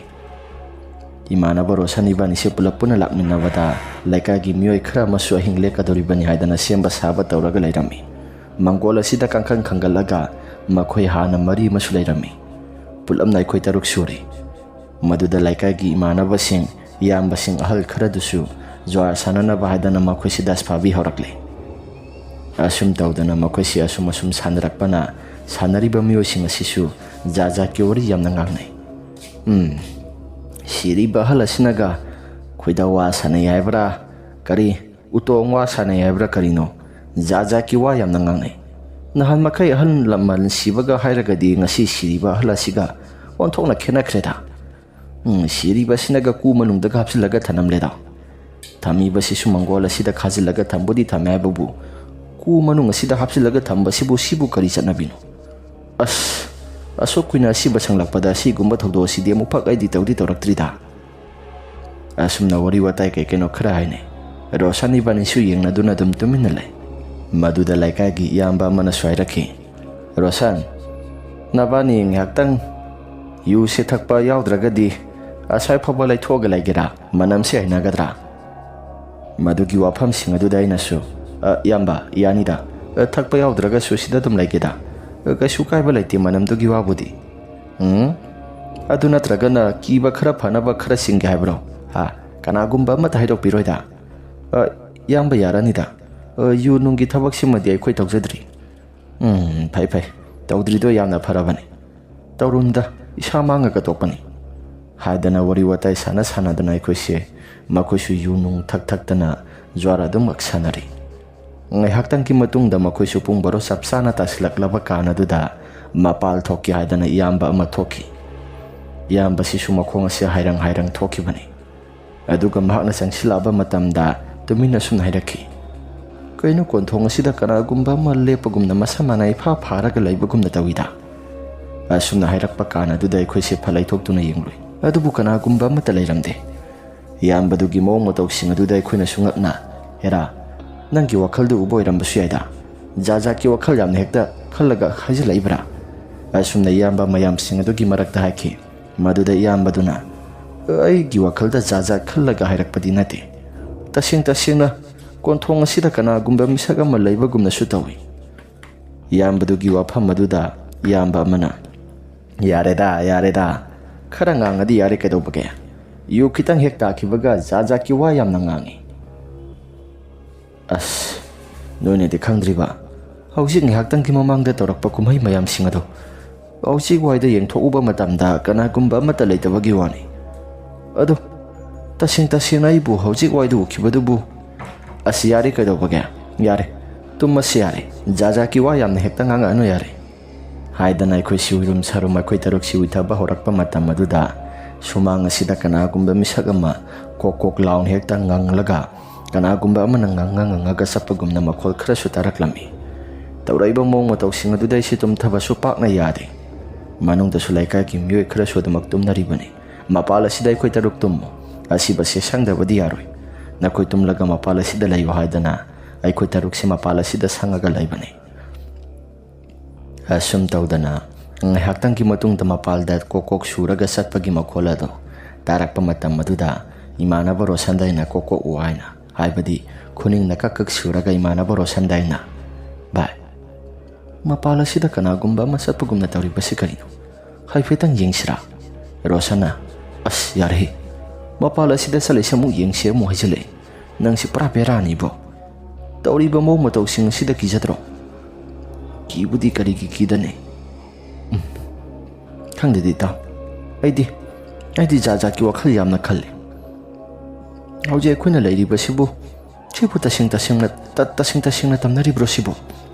इमानब रोशन इबानीसे पुलप पुनः लाक्मिन्नबदा लैकागी मियोय खरा अमसु अहिंग लेकदोरिबनी हायदना सेंब साब तौरगा लैरम्मी मंगोल असिदा कंखन खंगलगा मखोय हाना मरी मसु लैरम्मी पुलपना अखोय तरुक सुरे मदुदा लैकागी इमानबसिंग इयामबसिंग अहल खरदुसु ज्वार साननबा हायदना मखोयसि दासफाबी हौरक्ले असुम तौदना मखोयसि असुम असुम सानरक्पना सानरिबा मियोयसिंग असिसु जाजा की वरी यामना ngangnai सिरिबा अहल असिनगा खोयदा वा सानै हायब्रा करी उतोंग वा सानै हायब्रा करीनो जाजा की वा यामना ngangnai नहान मखै अहल लमन सिबगा हायरगदी ngasi सिरिबा अहल असिगा ओंथोंना खेनाख्रेदा सिरिबा सिनगा कु मनुंगदा हापसिलगा थनमलेदा थमीबसिसु मंगोल असिदा खाजिलगा थंबुदी थमैबबु कु मनुंग असिदा हापसिलगा थंबसिबु सिबु करी चनबिनो अस असो कुइना सिबा संगलकपदा सिगुंबा थौदो सिदि अमुफक आइदि तौदि तौरक्त्रिदा असुमना वरी वताय केकेनो खरा हायने रोशन इबानीसु येंगनादुना दुम तुमिन्ना लै मदुदा लैकागी इयाम्बा अमना स्वाइरखि रोशन नबानी nghaktang yu se thakpa yaudragadi asai phaba laithoga laigera manamse hainagadra मदुगी वाफम सिंग अदुदा आइनासु इयाम्बा यानिदा थकपा याउद्रगासु सिदा दुम लाइगेदा कशु कायबा लैते मनमदुगी वाबुदी अदु नत्रगना कीबा खरा फनबा खरा सिंगे हायब्रो हा कनागुम्बा अमता हाइदोकपिरोइदा इयाम्बा यारानिदा यु नुंगी थबकसिमदि अखोय तौजद्री फै फै तौद्रिदो यामना फरबनी तौरुंदा इसा मांगगा तोकपनी हायदना वरी वताय साना सानादना अखोयसे मखोयसु यु नुंग थक थकतना ꯖ꯭ꯋꯥꯔ ꯑꯗꯨꯃꯛ ꯁꯥꯟꯅꯔꯤ꯫ ꯉꯥꯏꯍꯥꯛꯇꯪꯒꯤ ꯃꯇꯨꯡꯗ ꯃꯈꯣꯏꯁꯨ ꯄꯨꯡ ꯕꯥꯔꯣ ꯆꯞ ꯆꯥꯅ ꯇꯥꯁꯤꯜꯂꯛꯂꯕ ꯀꯥꯟ ꯑꯗꯨꯗ ꯃꯄꯥꯜ ꯊꯣꯛꯀꯦ ꯍꯥꯏꯗꯅ ꯏꯌꯥꯝꯕ ꯑꯃ ꯊꯣꯛꯈꯤ꯫ ꯏꯌꯥꯝꯕꯁꯤꯁꯨ ꯃꯈꯣꯡ ꯑꯁꯤ ꯍꯥꯏꯔꯪ ꯍꯥꯏꯔꯪ ꯊꯣꯛꯈꯤꯕꯅꯤ꯫ ꯑꯗꯨꯒ ꯃꯍꯥꯛꯅ ꯆꯪꯁꯤꯜꯂꯛꯑꯕ ꯃꯇꯝꯗ ꯇꯨꯃꯤꯟꯅ ꯁꯨꯝꯅ ꯍꯥꯏꯔꯛꯈꯤ, "ꯀꯩꯅꯣ ꯀꯣꯟꯊꯣꯡ ꯑꯁꯤꯗ ꯀꯅꯥꯒꯨꯝꯕ ꯑꯃ ꯂꯦꯞꯄꯒꯨꯝꯅ ꯃꯁꯥ ꯃꯥꯅ ꯏꯐꯥ ꯐꯥꯔꯒ ꯂꯩꯕꯒꯨꯝꯅ ꯇꯧꯏꯗ"꯫ ꯑꯁꯨꯝꯅ ꯍꯥꯏꯔꯛꯄ ꯀꯥꯟ ꯑꯗꯨꯗ ꯑꯩꯈꯣꯏꯁꯦ ꯐ ꯂꯩꯊꯣꯛꯇꯨꯅ ꯌꯦꯡꯂꯨꯏ꯫ ꯑꯗꯨꯕꯨ ꯀꯅꯥꯒꯨꯝꯕ ꯑꯃꯠꯇ ꯂꯩꯔꯝꯗꯦ꯫ ꯏꯌꯥꯝꯕꯗꯨꯒꯤ ꯃꯑꯣꯡ ꯃꯇꯧꯁꯤꯡ ꯑꯗꯨꯗ ꯑꯩꯈꯣꯏꯅꯁꯨ ꯉꯛꯅ, "ꯍꯦꯔꯥ, ꯅꯪꯒꯤ ꯋꯥꯈꯜꯗꯨ ꯎꯕ ꯑꯣꯏꯔꯝꯕꯁꯨ ꯌꯥꯏꯗ. ꯖꯥꯠꯀꯤ ꯋꯥꯈꯜ ꯌꯥꯝꯅ ꯍꯦꯛꯇ ꯈꯜꯂꯒ ꯍꯥꯏꯖꯤꯜꯂꯛꯏꯕ꯭ꯔꯥ?" ꯑꯁꯨꯝꯅ ꯏꯌꯥꯝꯕ ꯃꯌꯥꯝꯁꯤꯡ ꯑꯗꯨꯒꯤ ꯃꯔꯛꯇ ꯍꯥꯏꯈꯤ꯫ ꯃꯗꯨꯗ ꯏꯌꯥꯝꯕꯗꯨꯅ, "ꯑꯩꯒꯤ ꯋꯥꯈꯜꯗ ꯖꯥꯠ ꯈꯜꯂꯒ ꯍꯥꯏꯔꯛꯄꯗꯤ ꯅꯠꯇꯦ. ꯇꯁꯦꯡꯅ ꯀꯣꯟꯊꯣꯡ ꯑꯁꯤꯗ ꯀꯅꯥꯒꯨꯝꯕ ꯃꯤꯁꯛ ꯑꯃ ꯂꯩꯕꯒꯨꯝꯅꯁꯨ ꯇꯧꯏ." ꯏꯌꯥꯝꯕꯗꯨꯒꯤ ꯋꯥꯐꯝ ꯑꯗꯨꯗ ꯏꯌꯥꯝꯕ ꯑꯃꯅ, "ꯌꯥꯔꯦꯗ, ꯈꯔ ꯉꯥꯡꯉꯗꯤ ꯌꯥꯔꯦ ꯀꯩꯗꯧꯕꯒꯦ? ꯌꯨ ꯈꯤꯇꯪ ꯍꯦꯛ ꯇꯥꯈꯤꯕꯒ ꯖꯥꯠꯀꯤ ꯋꯥ ꯌꯥꯝꯅ ꯉꯥꯡꯉꯤ." ꯑꯁ, ꯅꯣꯏꯅꯗꯤ ꯈꯪꯗ꯭ꯔꯤꯕ, ꯍꯧꯖꯤꯛ ꯉꯥꯏꯍꯥꯛꯇꯪꯒꯤ ꯃꯃꯥꯡꯗ ꯇꯧꯔꯛꯄ ꯀꯨꯝꯍꯩ ꯃꯌꯥꯝꯁꯤꯡ ꯑꯗꯣ ꯍꯧꯖꯤꯛ ꯋꯥꯏꯗ ꯌꯦꯡꯊꯣꯛꯎꯕ ꯃꯇꯝꯗ ꯀꯅꯥꯒꯨꯝꯕ ꯑꯃꯠꯇ ꯂꯩꯇꯕꯒꯤ ꯋꯥꯅꯤ. ꯑꯗꯣ ꯇꯁꯦꯡꯅ ꯑꯩꯕꯨ ꯍꯧꯖꯤꯛ ꯋꯥꯏꯗ ꯎꯈꯤꯕꯗꯨꯕꯨ, ꯑꯁ ꯌꯥꯔꯦ ꯀꯩꯗꯧꯕꯒꯦ? ꯌꯥꯔꯦ, ꯇꯨꯝꯃꯁꯤ ꯌꯥꯔꯦ. ꯖꯥꯠꯀꯤ ꯋꯥ ꯌꯥꯝꯅ ꯍꯦꯛꯇ ꯉꯥꯡꯉꯛꯑꯅꯨ ꯌꯥꯔꯦ." ꯍꯥꯏꯗꯅ ꯑꯩꯈꯣꯏꯁꯤ ꯎꯏꯔꯨꯝ ꯁꯥꯔꯨꯝ ꯑꯩꯈꯣꯏ ꯇꯔꯨꯛꯁꯤ ꯎꯏꯊꯕ ꯍꯧꯔꯛꯄ ꯃꯇꯝ ꯑꯗꯨꯗ ꯁꯨꯃꯥꯡ ꯑꯁꯤꯗ ꯀꯅꯥꯒꯨꯝꯕ ꯃꯤꯁꯛ ꯑꯃ ꯀꯣꯛ ꯂꯥꯎꯅ ꯍꯦꯛꯇ ꯉꯪꯂꯒ ꯀꯅꯥꯒꯨꯝꯕ ꯑꯃꯅ ꯉꯪꯉꯒ ꯆꯠꯄꯒꯨꯝꯅ ꯃꯈꯣꯜ ꯈꯔꯁꯨ ꯇꯥꯔꯛꯂꯝꯃꯤ꯫ ꯇꯧꯔꯛꯏꯕ ꯃꯑꯣꯡ ꯃꯇꯧꯁꯤꯡ ꯑꯗꯨꯗ ꯑꯩꯁꯤ ꯇꯨꯝꯊꯕꯁꯨ ꯄꯥꯛꯅ ꯌꯥꯗꯦ꯫ ꯃꯅꯨꯡꯗꯁꯨ ꯂꯩꯀꯥꯏꯒꯤ ꯃꯤꯑꯣꯏ ꯈꯔꯁꯨ ꯑꯗꯨꯃꯛ ꯇꯨꯝꯅꯔꯤꯕꯅꯤ꯫ ꯃꯄꯥꯜ ꯑꯁꯤꯗ ꯑꯩꯈꯣꯏ ꯇꯔꯨꯛ ꯇꯨꯝꯃꯨ, ꯑꯁꯤꯕꯁꯦ ꯁꯪꯗꯕꯗꯤ ꯌꯥꯔꯣꯏ. ꯅꯈꯣꯏ ꯇꯨꯝꯂꯒ ꯃꯄꯥꯜ ꯑꯁꯤꯗ ꯂꯩꯌꯨ ꯍꯥꯏꯗꯅ ꯑꯩꯈꯣꯏ ꯇꯔꯨꯛꯁꯤ ꯃꯄꯥꯜ ꯑꯁꯤꯗ ꯁꯪꯉꯒ ꯂꯩꯕꯅꯤ꯫ ꯑꯁꯨꯝ ꯇꯧꯗꯅ ꯉꯥꯏꯍꯥꯛꯇꯪꯒꯤ ꯃꯇꯨꯡꯗ ꯃꯄꯥꯜꯗ ꯀꯣꯛ ꯁꯨꯔꯒ ꯆꯠꯄꯒꯤ ꯃꯈꯣꯜ ꯑꯗꯨ ꯇꯥꯔꯛꯄ ꯃꯇꯝ ꯑꯗꯨꯗ ꯏꯃꯥꯟꯅꯕ ꯔꯣꯁꯟꯗ ꯑꯩꯅ ꯀꯣꯛ ꯎ ꯍꯥꯏꯅ, ꯍꯥꯏꯕꯗꯤ ꯈꯨꯅꯤꯡꯅ ꯀꯛ ꯁꯨꯔꯒ ꯏꯃꯥꯟꯅꯕ ꯔꯣꯁꯟꯗ ꯑꯩꯅ, "ꯚꯥꯏ, ꯃꯄꯥꯜ ꯑꯁꯤꯗ ꯀꯅꯥꯒꯨꯝꯕ ꯑꯃ ꯆꯠꯄꯒꯨꯝꯅ ꯇꯧꯔꯤꯕꯁꯤ ꯀꯔꯤꯅꯣ? ꯍꯥꯏꯐꯦꯠꯇꯪ ꯌꯦꯡꯁꯤꯔꯥ?" ꯔꯣꯁꯟꯅ, "ꯑꯁ ꯌꯥꯔꯦ, ꯃꯄꯥꯜ ꯑꯁꯤꯗ ꯆꯠꯂꯤꯁꯦ ꯑꯃꯨꯛ ꯌꯦꯡꯁꯤ ꯑꯃꯨꯛ ꯍꯥꯏꯖꯤꯜꯂꯛꯏ. ꯅꯪꯁꯤ ꯄꯨꯔꯥ ꯕꯦꯔꯥꯅꯤꯕꯣ. ꯇꯧꯔꯤꯕ ꯃꯑꯣꯡ ꯃꯇꯧꯁꯤꯡ ꯑꯁꯤꯗ ꯀꯤꯖꯗ꯭ꯔꯣ?" "ꯀꯤꯕꯨꯗꯤ ꯀꯔꯤꯒꯤ ꯀꯤꯗꯅꯤ? ꯈꯪꯗꯦꯗꯤ ꯏꯇꯥꯎ, ꯑꯩꯗꯤ ꯖꯥꯠꯀꯤ ꯋꯥꯈꯜ ꯌꯥꯝꯅ ꯈꯜꯂꯤ. ꯍꯧꯖꯤꯛ ꯑꯩꯈꯣꯏꯅ ꯂꯩꯔꯤꯕꯁꯤꯕꯨ ꯁꯤꯕꯨ ꯇꯁꯦꯡꯅ ꯇꯝꯅꯔꯤꯕ꯭ꯔꯣ ꯁꯤꯕꯨ?"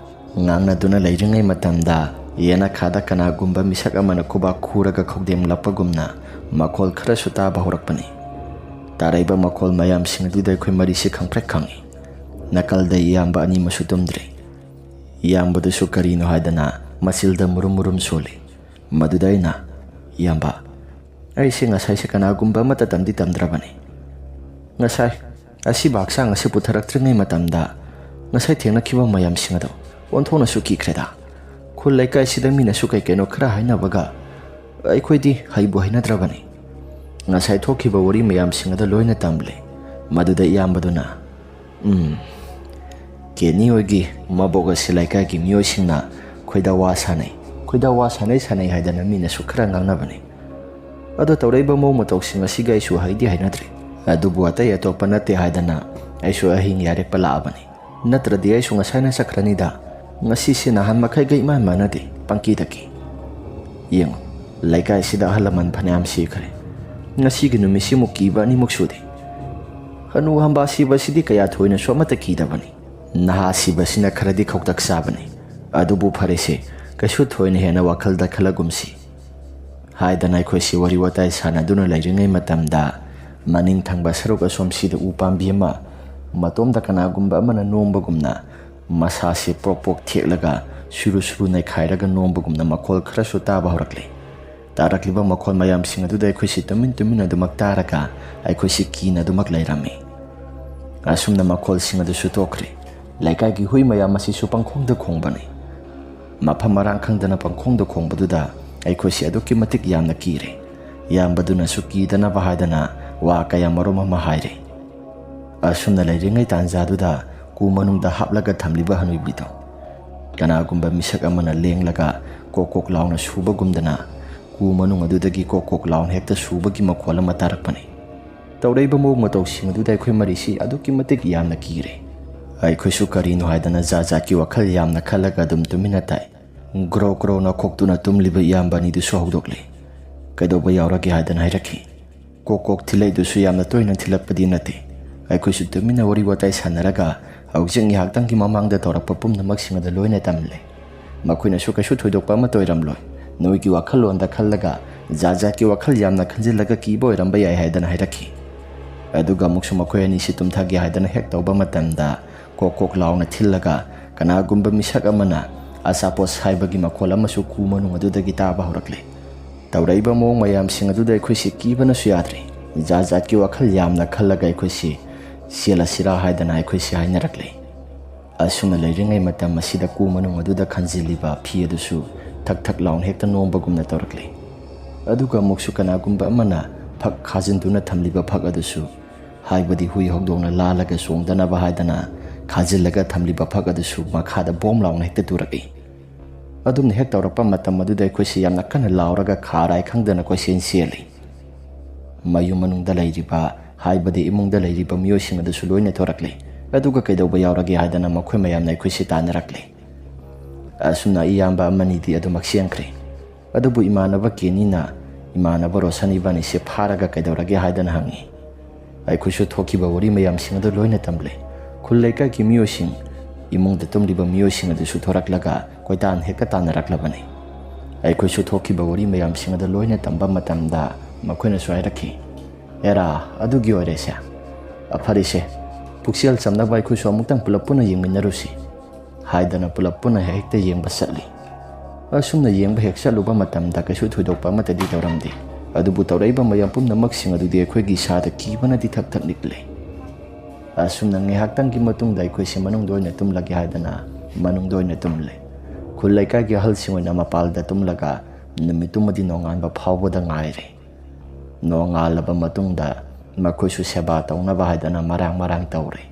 ꯉꯥꯡꯅꯗꯨꯅ ꯂꯩꯔꯤꯉꯩ ꯃꯇꯝꯗ ꯌꯦꯅꯈꯥꯗ ꯀꯅꯥꯒꯨꯝꯕ ꯃꯤꯁꯛ ꯑꯃꯅ ꯈꯨꯕꯥꯛ ꯈꯨꯔꯒ ꯈꯧꯗꯦꯝꯂꯛꯄꯒꯨꯝꯅ ꯃꯈꯣꯜ ꯈꯔꯁꯨ ꯇꯥꯕ ꯍꯧꯔꯛꯄꯅꯤ꯫ ꯇꯥꯔꯛꯏꯕ ꯃꯈꯣꯜ ꯃꯌꯥꯝꯁꯤꯡ ꯑꯗꯨꯗ ꯑꯩꯈꯣꯏ ꯃꯔꯤꯁꯤ ꯈꯪꯄ꯭ꯔꯦꯛ ꯈꯪꯉꯤ꯫ ꯅꯥꯀꯜꯗ ꯏꯌꯥꯝꯕ ꯑꯅꯤꯃꯁꯨ ꯇꯨꯝꯗ꯭ꯔꯤ꯫ ꯏꯌꯥꯝꯕꯗꯨꯁꯨ ꯀꯔꯤꯅꯣ ꯍꯥꯏꯗꯅ ꯃꯆꯤꯜꯗ ꯃꯨꯔꯨꯝ ꯁꯣꯜꯂꯤ꯫ ꯃꯗꯨꯗ ꯑꯩꯅ, "ꯏꯌꯥꯝꯕ, ꯑꯩꯁꯦ ꯉꯁꯥꯏꯁꯦ ꯀꯅꯥꯒꯨꯝꯕ ꯑꯃꯠꯇ ꯇꯝꯗ꯭ꯔꯕꯅꯤ. ꯉꯁꯥꯏ ꯑꯁꯤꯕ ꯍꯛꯆꯥꯡ ꯑꯁꯤ ꯄꯨꯊꯔꯛꯇ꯭ꯔꯤꯉꯩ ꯃꯇꯝꯗ ꯉꯁꯥꯏ ꯊꯦꯡꯅꯈꯤꯕ ꯃꯌꯥꯝꯁꯤꯡ ꯑꯗꯣ ꯑꯣꯟꯊꯣꯛꯅꯁꯨ ꯀꯤꯈ꯭ꯔꯦꯗ. ꯈꯨꯜ ꯂꯩꯀꯥꯏꯁꯤꯗ ꯃꯤꯅꯁꯨ ꯀꯩꯅꯣ ꯈꯔ ꯍꯥꯏꯅꯕꯒ ꯑꯩꯈꯣꯏꯗꯤ ꯍꯩꯕꯨ ꯍꯩꯅꯗ꯭ꯔꯕꯅꯤ. ꯉꯁꯥꯏ ꯊꯣꯛꯈꯤꯕ ꯋꯥꯔꯤ ꯃꯌꯥꯝꯁꯤꯡ ꯑꯗꯣ ꯂꯣꯏꯅ ꯇꯝꯂꯦ." ꯃꯗꯨꯗ ꯏꯌꯥꯝꯕꯗꯨꯅ, "ꯀꯦꯅꯤ ꯍꯣꯏꯒꯤ ꯃꯕꯣꯛ ꯑꯁꯤ ꯂꯩꯀꯥꯏꯒꯤ ꯃꯤꯑꯣꯏꯁꯤꯡꯅ ꯈꯣꯏꯗꯥ ꯋꯥ ꯁꯥꯟꯅꯩ ꯍꯥꯏꯗꯅ ꯃꯤꯅꯁꯨ ꯈꯔ ꯉꯥꯡꯅꯕꯅꯤ. ꯑꯗꯣ ꯇꯧꯔꯛꯏꯕ ꯃꯑꯣꯡ ꯃꯇꯧꯁꯤꯡ ꯑꯁꯤꯒ ꯑꯩꯁꯨ ꯍꯩꯅꯗ꯭ꯔꯤ. ꯑꯗꯨꯕꯨ ꯑꯇꯩ ꯑꯇꯣꯞꯄ ꯅꯠꯇꯦ ꯍꯥꯏꯗꯅ ꯑꯩꯁꯨ ꯑꯍꯤꯡ ꯌꯥꯔꯦꯛꯄ ꯂꯥꯛꯑꯕꯅꯤ. ꯅꯠꯇ꯭ꯔꯗꯤ ꯑꯩꯁꯨ ꯉꯁꯥꯏꯅ ꯆꯠꯈ꯭ꯔꯅꯤꯗ. ꯉꯁꯤꯁꯦ ꯅꯍꯥꯟ ꯃꯈꯩꯒ ꯏꯃꯥꯟ ꯃꯥꯟꯅꯗꯦ, ꯄꯪꯀꯤꯗ ꯀꯤ. ꯌꯦꯡꯉꯨ, ꯂꯩꯀꯥꯏꯁꯤꯗ ꯑꯍꯜ ꯂꯃꯟ ꯐꯅꯌꯥꯝ ꯁꯤꯈ꯭ꯔꯦ. ꯉꯁꯤꯒꯤ ꯅꯨꯃꯤꯠꯁꯤꯃꯨꯛ ꯀꯤꯕ ꯑꯅꯤꯃꯨꯛ ꯁꯨꯗꯦ. ꯍꯅꯨ ꯍꯝꯕꯥ ꯁꯤꯕꯁꯤꯗꯤ ꯀꯌꯥ ꯊꯣꯏꯅꯁꯨ ꯑꯃꯠꯇ ꯀꯤꯗꯕꯅꯤ. ꯅꯍꯥ ꯁꯤꯕꯁꯤꯅ ꯈꯔꯗꯤ ꯈꯧꯇꯛ ꯆꯥꯕꯅꯤ. ꯑꯗꯨꯕꯨ ꯐꯔꯦꯁꯦ, ꯀꯩꯁꯨ ꯊꯣꯏꯅ ꯍꯦꯟꯅ ꯋꯥꯈꯜꯗ ꯈꯜꯂꯒꯨꯝꯁꯤ." ꯍꯥꯏꯗꯅ ꯑꯩꯈꯣꯏꯁꯤ ꯋꯥꯔꯤ ꯋꯥꯇꯥꯏ ꯁꯥꯟꯅꯗꯨꯅ ꯂꯩꯔꯤꯉꯩ ꯃꯇꯝꯗ ꯃꯅꯤꯡ ꯊꯪꯕ ꯁꯔꯨꯛ ꯑꯁꯣꯝꯁꯤꯗ ꯎ ꯄꯥꯝꯕꯤ ꯑꯃ ꯃꯇꯣꯝꯗ ꯀꯅꯥꯒꯨꯝꯕ ꯑꯃꯅ ꯅꯣꯝꯕꯒꯨꯝꯅ, ꯃꯁꯥꯁꯤ ꯄ꯭ꯔꯣꯛ ꯊꯦꯛꯂꯒ ꯁꯨꯔꯨ ꯅꯩꯈꯥꯏꯔꯒ ꯅꯣꯝꯕꯒꯨꯝꯅ ꯃꯈꯣꯜ ꯈꯔꯁꯨ ꯇꯥꯕ ꯍꯧꯔꯛꯂꯤ꯫ ꯇꯥꯔꯛꯂꯤꯕ ꯃꯈꯣꯜ ꯃꯌꯥꯝꯁꯤꯡ ꯑꯗꯨꯗ ꯑꯩꯈꯣꯏꯁꯤ ꯇꯨꯃꯤꯟ ꯑꯗꯨꯃꯛ ꯇꯥꯔꯒ ꯑꯩꯈꯣꯏꯁꯤ ꯀꯤꯅ ꯑꯗꯨꯃꯛ ꯂꯩꯔꯝꯃꯤ꯫ ꯑꯁꯨꯝꯅ ꯃꯈꯣꯜꯁꯤꯡ ꯑꯗꯨꯁꯨ ꯇꯣꯛꯈ꯭ꯔꯦ꯫ ꯂꯩꯀꯥꯏꯒꯤ ꯍꯨꯏ ꯃꯌꯥꯝ ꯑꯁꯤꯁꯨ ꯄꯪꯈꯣꯡꯗ ꯈꯣꯡꯕꯅꯤ꯫ ꯃꯐꯝ ꯃꯔꯥꯡ ꯈꯪꯗꯅ ꯄꯪꯈꯣꯡꯗ ꯈꯣꯡꯕꯗꯨꯗ ꯑꯩꯈꯣꯏꯁꯤ ꯑꯗꯨꯛꯀꯤ ꯃꯇꯤꯛ ꯌꯥꯝꯅ ꯀꯤꯔꯦ꯫ ꯏꯌꯥꯝꯕꯗꯨꯅꯁꯨ ꯀꯤꯗꯅꯕ ꯍꯥꯏꯗꯅ ꯋꯥ ꯀꯌꯥ ꯃꯔꯨꯝ ꯑꯃ ꯍꯥꯏꯔꯦ꯫ ꯑꯁꯨꯝꯅ ꯂꯩꯔꯤꯉꯩ ꯇꯥꯟꯖꯥꯗꯨꯗ ꯀꯨ ꯃꯅꯨꯡꯗ ꯍꯥꯞꯂꯒ ꯊꯝꯂꯤꯕ ꯍꯅꯨꯕꯤꯗꯣ ꯀꯅꯥꯒꯨꯝꯕ ꯃꯤꯁꯛ ꯑꯃꯅ ꯂꯦꯡꯂꯒ ꯀꯣꯛ ꯂꯥꯎꯅ ꯁꯨꯕꯒꯨꯝꯗꯅ ꯀꯨ ꯃꯅꯨꯡ ꯑꯗꯨꯗꯒꯤ ꯀꯣꯛ ꯂꯥꯎꯅ ꯍꯦꯛꯇ ꯁꯨꯕꯒꯤ ꯃꯈꯣꯜ ꯑꯃ ꯇꯥꯔꯛꯄꯅꯤ꯫ ꯇꯧꯔꯛꯏꯕ ꯃꯑꯣꯡ ꯃꯇꯧꯁꯤꯡ ꯑꯗꯨꯗ ꯑꯩꯈꯣꯏ ꯃꯔꯤꯁꯤ ꯑꯗꯨꯛꯀꯤ ꯃꯇꯤꯛ ꯌꯥꯝꯅ ꯀꯤꯔꯦ꯫ ꯑꯩꯈꯣꯏꯁꯨ ꯀꯔꯤꯅꯣ ꯍꯥꯏꯗꯅ ꯖꯥꯠꯀꯤ ꯋꯥꯈꯜ ꯌꯥꯝꯅ ꯈꯜꯂꯒ ꯑꯗꯨꯝ ꯇꯨꯃꯤꯟꯅ ꯇꯥꯏ꯫ ꯒ꯭ꯔꯣ ꯅꯈꯣꯛꯇꯨꯅ ꯇꯨꯝꯂꯤꯕ ꯏꯌꯥꯝꯕ ꯑꯅꯤꯗꯨꯁꯨ ꯍꯧꯗꯣꯛꯂꯤ꯫ "ꯀꯩꯗꯧꯕ ꯌꯥꯎꯔꯒꯦ?" ꯍꯥꯏꯗꯅ ꯍꯥꯏꯔꯛꯈꯤ꯫ "ꯀꯣꯛ ꯊꯤꯜꯂꯛꯏꯗꯨꯁꯨ ꯌꯥꯝꯅ ꯇꯣꯏꯅ ꯊꯤꯜꯂꯛꯄꯗꯤ ꯅꯠꯇꯦ. ꯑꯩꯈꯣꯏꯁꯨ ꯇꯨꯃꯤꯟꯅ ꯋꯥꯔꯤ ꯋꯥꯇꯥꯏ ꯁꯥꯟꯅꯔꯒ ꯍꯧꯖꯤꯛ ꯉꯥꯏꯍꯥꯛꯇꯪꯒꯤ ꯃꯃꯥꯡꯗ ꯇꯧꯔꯛꯄ ꯄꯨꯝꯅꯃꯛꯁꯤꯡ ꯑꯗꯨ ꯂꯣꯏꯅ ꯇꯝꯂꯦ꯫ ꯃꯈꯣꯏꯅꯁꯨ ꯀꯩꯁꯨ ꯊꯣꯏꯗꯣꯛꯄ ꯑꯃꯠꯇ ꯑꯣꯏꯔꯝꯂꯣꯏ, ꯅꯣꯏꯒꯤ ꯋꯥꯈꯜꯂꯣꯟꯗ ꯈꯜꯂꯒ ꯖꯥꯠ-ꯖꯥꯠꯀꯤ ꯋꯥꯈꯜ ꯌꯥꯝꯅ ꯈꯟꯖꯤꯜꯂꯒ ꯀꯤꯕ ꯑꯣꯏꯔꯝꯕ ꯌꯥꯏ ꯍꯥꯏꯗꯅ ꯍꯥꯏꯔꯛꯈꯤ꯫ ꯑꯗꯨꯒ ꯑꯃꯨꯛꯁꯨ ꯃꯈꯣꯏ ꯑꯅꯤꯁꯤ ꯇꯨꯝꯊꯒꯦ ꯍꯥꯏꯗꯅ ꯍꯦꯛ ꯇꯧꯕ ꯃꯇꯝꯗ ꯀꯣꯛ ꯂꯥꯎꯅ ꯊꯤꯜꯂꯒ ꯀꯅꯥꯒꯨꯝꯕ ꯃꯤꯁꯛ ꯑꯃꯅ ꯑꯆꯥꯄꯣꯠ ꯁꯥꯏꯕꯒꯤ ꯃꯈꯣꯜ ꯑꯃꯁꯨ ꯀꯨ ꯃꯅꯨꯡ ꯑꯗꯨꯗꯒꯤ ꯇꯥꯕ ꯍꯧꯔꯛꯂꯦ꯫ ꯇꯧꯔꯛꯏꯕ ꯃꯑꯣꯡ ꯃꯌꯥꯝꯁꯤꯡ ꯑꯗꯨꯗ ꯑꯩꯈꯣꯏꯁꯤ ꯀꯤꯕꯅꯁꯨ ꯌꯥꯗ꯭ꯔꯦ꯫ ꯖꯥꯠ-ꯖꯥꯠꯀꯤ ꯋꯥꯈꯜ ꯌꯥꯝꯅ ꯈꯜꯂꯒ ꯑꯩꯈꯣꯏꯁꯤ ꯆꯦꯜꯂꯁꯤꯔꯥ ꯍꯥꯏꯗꯅ ꯑꯩꯈꯣꯏꯁꯤ ꯍꯥꯏꯅꯔꯛꯂꯦ꯫ ꯑꯁꯨꯝꯅ ꯂꯩꯔꯤꯉꯩ ꯃꯇꯝ ꯑꯁꯤꯗ ꯀꯨ ꯃꯅꯨꯡ ꯑꯗꯨꯗ ꯈꯟꯖꯤꯜꯂꯤꯕ ꯐꯤ ꯑꯗꯨꯁꯨ ꯊꯛ ꯂꯥꯎꯅ ꯍꯦꯛꯇ ꯅꯣꯝꯕꯒꯨꯝꯅ ꯇꯧꯔꯛꯂꯦ꯫ ꯑꯗꯨꯒ ꯑꯃꯨꯛꯁꯨ ꯀꯅꯥꯒꯨꯝꯕ ꯑꯃꯅ ꯐꯛ ꯈꯥꯖꯤꯟꯗꯨꯅ ꯊꯝꯂꯤꯕ ꯐꯛ ꯑꯗꯨꯁꯨ, ꯍꯥꯏꯕꯗꯤ ꯍꯨꯏ ꯍꯧꯗꯣꯡꯅ ꯂꯥꯜꯂꯒ ꯆꯣꯡꯗꯅꯕ ꯍꯥꯏꯗꯅ ꯈꯥꯖꯤꯜꯂꯒ ꯊꯝꯂꯤꯕ ꯐꯛ ꯑꯗꯨꯁꯨ ꯃꯈꯥꯗ ꯕꯣꯝ ꯂꯥꯎꯅ ꯍꯦꯛꯇ ꯇꯨꯔꯛꯏ꯫ ꯑꯗꯨꯝꯅ ꯍꯦꯛ ꯇꯧꯔꯛꯄ ꯃꯇꯝ ꯑꯗꯨꯗ ꯑꯩꯈꯣꯏꯁꯤ ꯌꯥꯝꯅ ꯀꯟꯅ ꯂꯥꯎꯔꯒ ꯈꯥꯔꯥꯏ ꯈꯪꯗꯅ ꯀꯣꯏꯆꯦꯟ ꯆꯦꯜꯂꯤ꯫ ꯃꯌꯨꯝ ꯃꯅꯨꯡꯗ ꯂꯩꯔꯤꯕ, ꯍꯥꯏꯕꯗꯤ ꯏꯃꯨꯡꯗ ꯂꯩꯔꯤꯕ ꯃꯤꯑꯣꯏꯁꯤꯡ ꯑꯗꯨꯁꯨ ꯂꯣꯏꯅ ꯊꯣꯔꯛꯂꯦ꯫ ꯑꯗꯨꯒ ꯀꯩꯗꯧꯕ ꯌꯥꯎꯔꯒꯦ ꯍꯥꯏꯗꯅ ꯃꯈꯣꯏ ꯃꯌꯥꯝꯅ ꯑꯩꯈꯣꯏꯁꯤ ꯇꯥꯟꯅꯔꯛꯂꯦ꯫ ꯑꯁꯨꯝꯅ ꯏꯌꯥꯝꯕ ꯑꯃꯅꯤꯗꯤ ꯑꯗꯨꯃꯛ ꯆꯦꯟꯈ꯭ꯔꯦ꯫ ꯑꯗꯨꯕꯨ ꯏꯃꯥꯟꯅꯕ ꯀꯦꯅꯤꯅ ꯏꯃꯥꯟꯅꯕ ꯔꯣꯁꯟ ꯏꯕꯥꯅꯤꯁꯦ ꯐꯥꯔꯒ ꯀꯩꯗꯧꯔꯒꯦ ꯍꯥꯏꯗꯅ ꯍꯪꯉꯤ꯫ ꯑꯩꯈꯣꯏꯁꯨ ꯊꯣꯛꯈꯤꯕ ꯋꯥꯔꯤ ꯃꯌꯥꯝꯁꯤꯡ ꯑꯗꯨ ꯂꯣꯏꯅ ꯇꯝꯂꯦ꯫ ꯈꯨꯜ ꯂꯩꯀꯥꯏꯒꯤ ꯃꯤꯑꯣꯏꯁꯤꯡ, ꯏꯃꯨꯡꯗ ꯇꯨꯝꯂꯤꯕ ꯃꯤꯑꯣꯏꯁꯤꯡ ꯑꯗꯨꯁꯨ ꯊꯣꯔꯛꯂꯒ ꯀꯣꯏꯇꯥꯟ ꯍꯦꯛꯇ ꯇꯥꯟꯅꯔꯛꯂꯕꯅꯤ꯫ ꯑꯩꯈꯣꯏꯁꯨ ꯊꯣꯛꯈꯤꯕ ꯋꯥꯔꯤ ꯃꯌꯥꯝꯁꯤꯡ ꯑꯗꯨ ꯂꯣꯏꯅ ꯇꯝꯕ ꯃꯇꯝꯗ ꯃꯈꯣꯏꯅꯁꯨ ꯍꯥꯏꯔꯛꯈꯤ, "ꯑꯦꯔꯥ, ꯑꯗꯨꯒꯤ ꯑꯣꯏꯔꯦꯁꯦ꯫ ꯐꯔꯦꯁꯦ, ꯄꯨꯛꯆꯦꯜ ꯆꯝꯅꯕ ꯑꯩꯈꯣꯏꯁꯨ ꯑꯃꯨꯛꯇꯪ ꯄꯨꯂꯞ ꯄꯨꯟꯅ ꯌꯦꯡꯃꯤꯟꯅꯔꯨꯁꯤ" ꯍꯥꯏꯗꯅ ꯄꯨꯂꯞ ꯄꯨꯟꯅ ꯍꯦꯛꯇ ꯌꯦꯡꯕ ꯆꯠꯂꯤ꯫ ꯑꯁꯨꯝꯅ ꯌꯦꯡꯕ ꯍꯦꯛ ꯆꯠꯂꯨꯕ ꯃꯇꯝꯗ ꯀꯩꯁꯨ ꯊꯣꯏꯗꯣꯛꯄ ꯑꯃꯠꯇꯗꯤ ꯇꯧꯔꯝꯗꯦ꯫ ꯑꯗꯨꯕꯨ ꯇꯧꯔꯛꯏꯕ ꯃꯌꯥꯝ ꯄꯨꯝꯅꯃꯛꯁꯤꯡ ꯑꯗꯨꯗꯤ ꯑꯩꯈꯣꯏꯒꯤ ꯏꯁꯥꯗ ꯀꯤꯕꯅꯗꯤ ꯊꯛ ꯅꯤꯛꯂꯦ꯫ ꯑꯁꯨꯝꯅ ꯉꯥꯏꯍꯥꯛꯇꯪꯒꯤ ꯃꯇꯨꯡꯗ ꯑꯩꯈꯣꯏꯁꯤ ꯃꯅꯨꯡꯗ ꯑꯣꯏꯅ ꯇꯨꯝꯂꯒꯦ ꯍꯥꯏꯗꯅ ꯃꯅꯨꯡꯗ ꯑꯣꯏꯅ ꯇꯨꯝꯂꯦ꯫ ꯈꯨꯜ ꯂꯩꯀꯥꯏꯒꯤ ꯑꯍꯜꯁꯤꯡ ꯑꯣꯏꯅ ꯃꯄꯥꯜꯗ ꯇꯨꯝꯂꯒ ꯅꯨꯃꯤꯠꯇꯨꯃꯗꯤ ꯅꯣꯡꯉꯥꯟꯕ ꯐꯥꯎꯕꯗ ꯉꯥꯏꯔꯦ꯫ ꯅꯣꯡꯉꯥꯜꯂꯕ ꯃꯇꯨꯡꯗ ꯃꯈꯣꯏꯁꯨ ꯁꯦꯕꯥ ꯇꯧꯅꯕ ꯍꯥꯏꯗꯅ ꯃꯔꯥꯡ ꯇꯧꯔꯦ꯫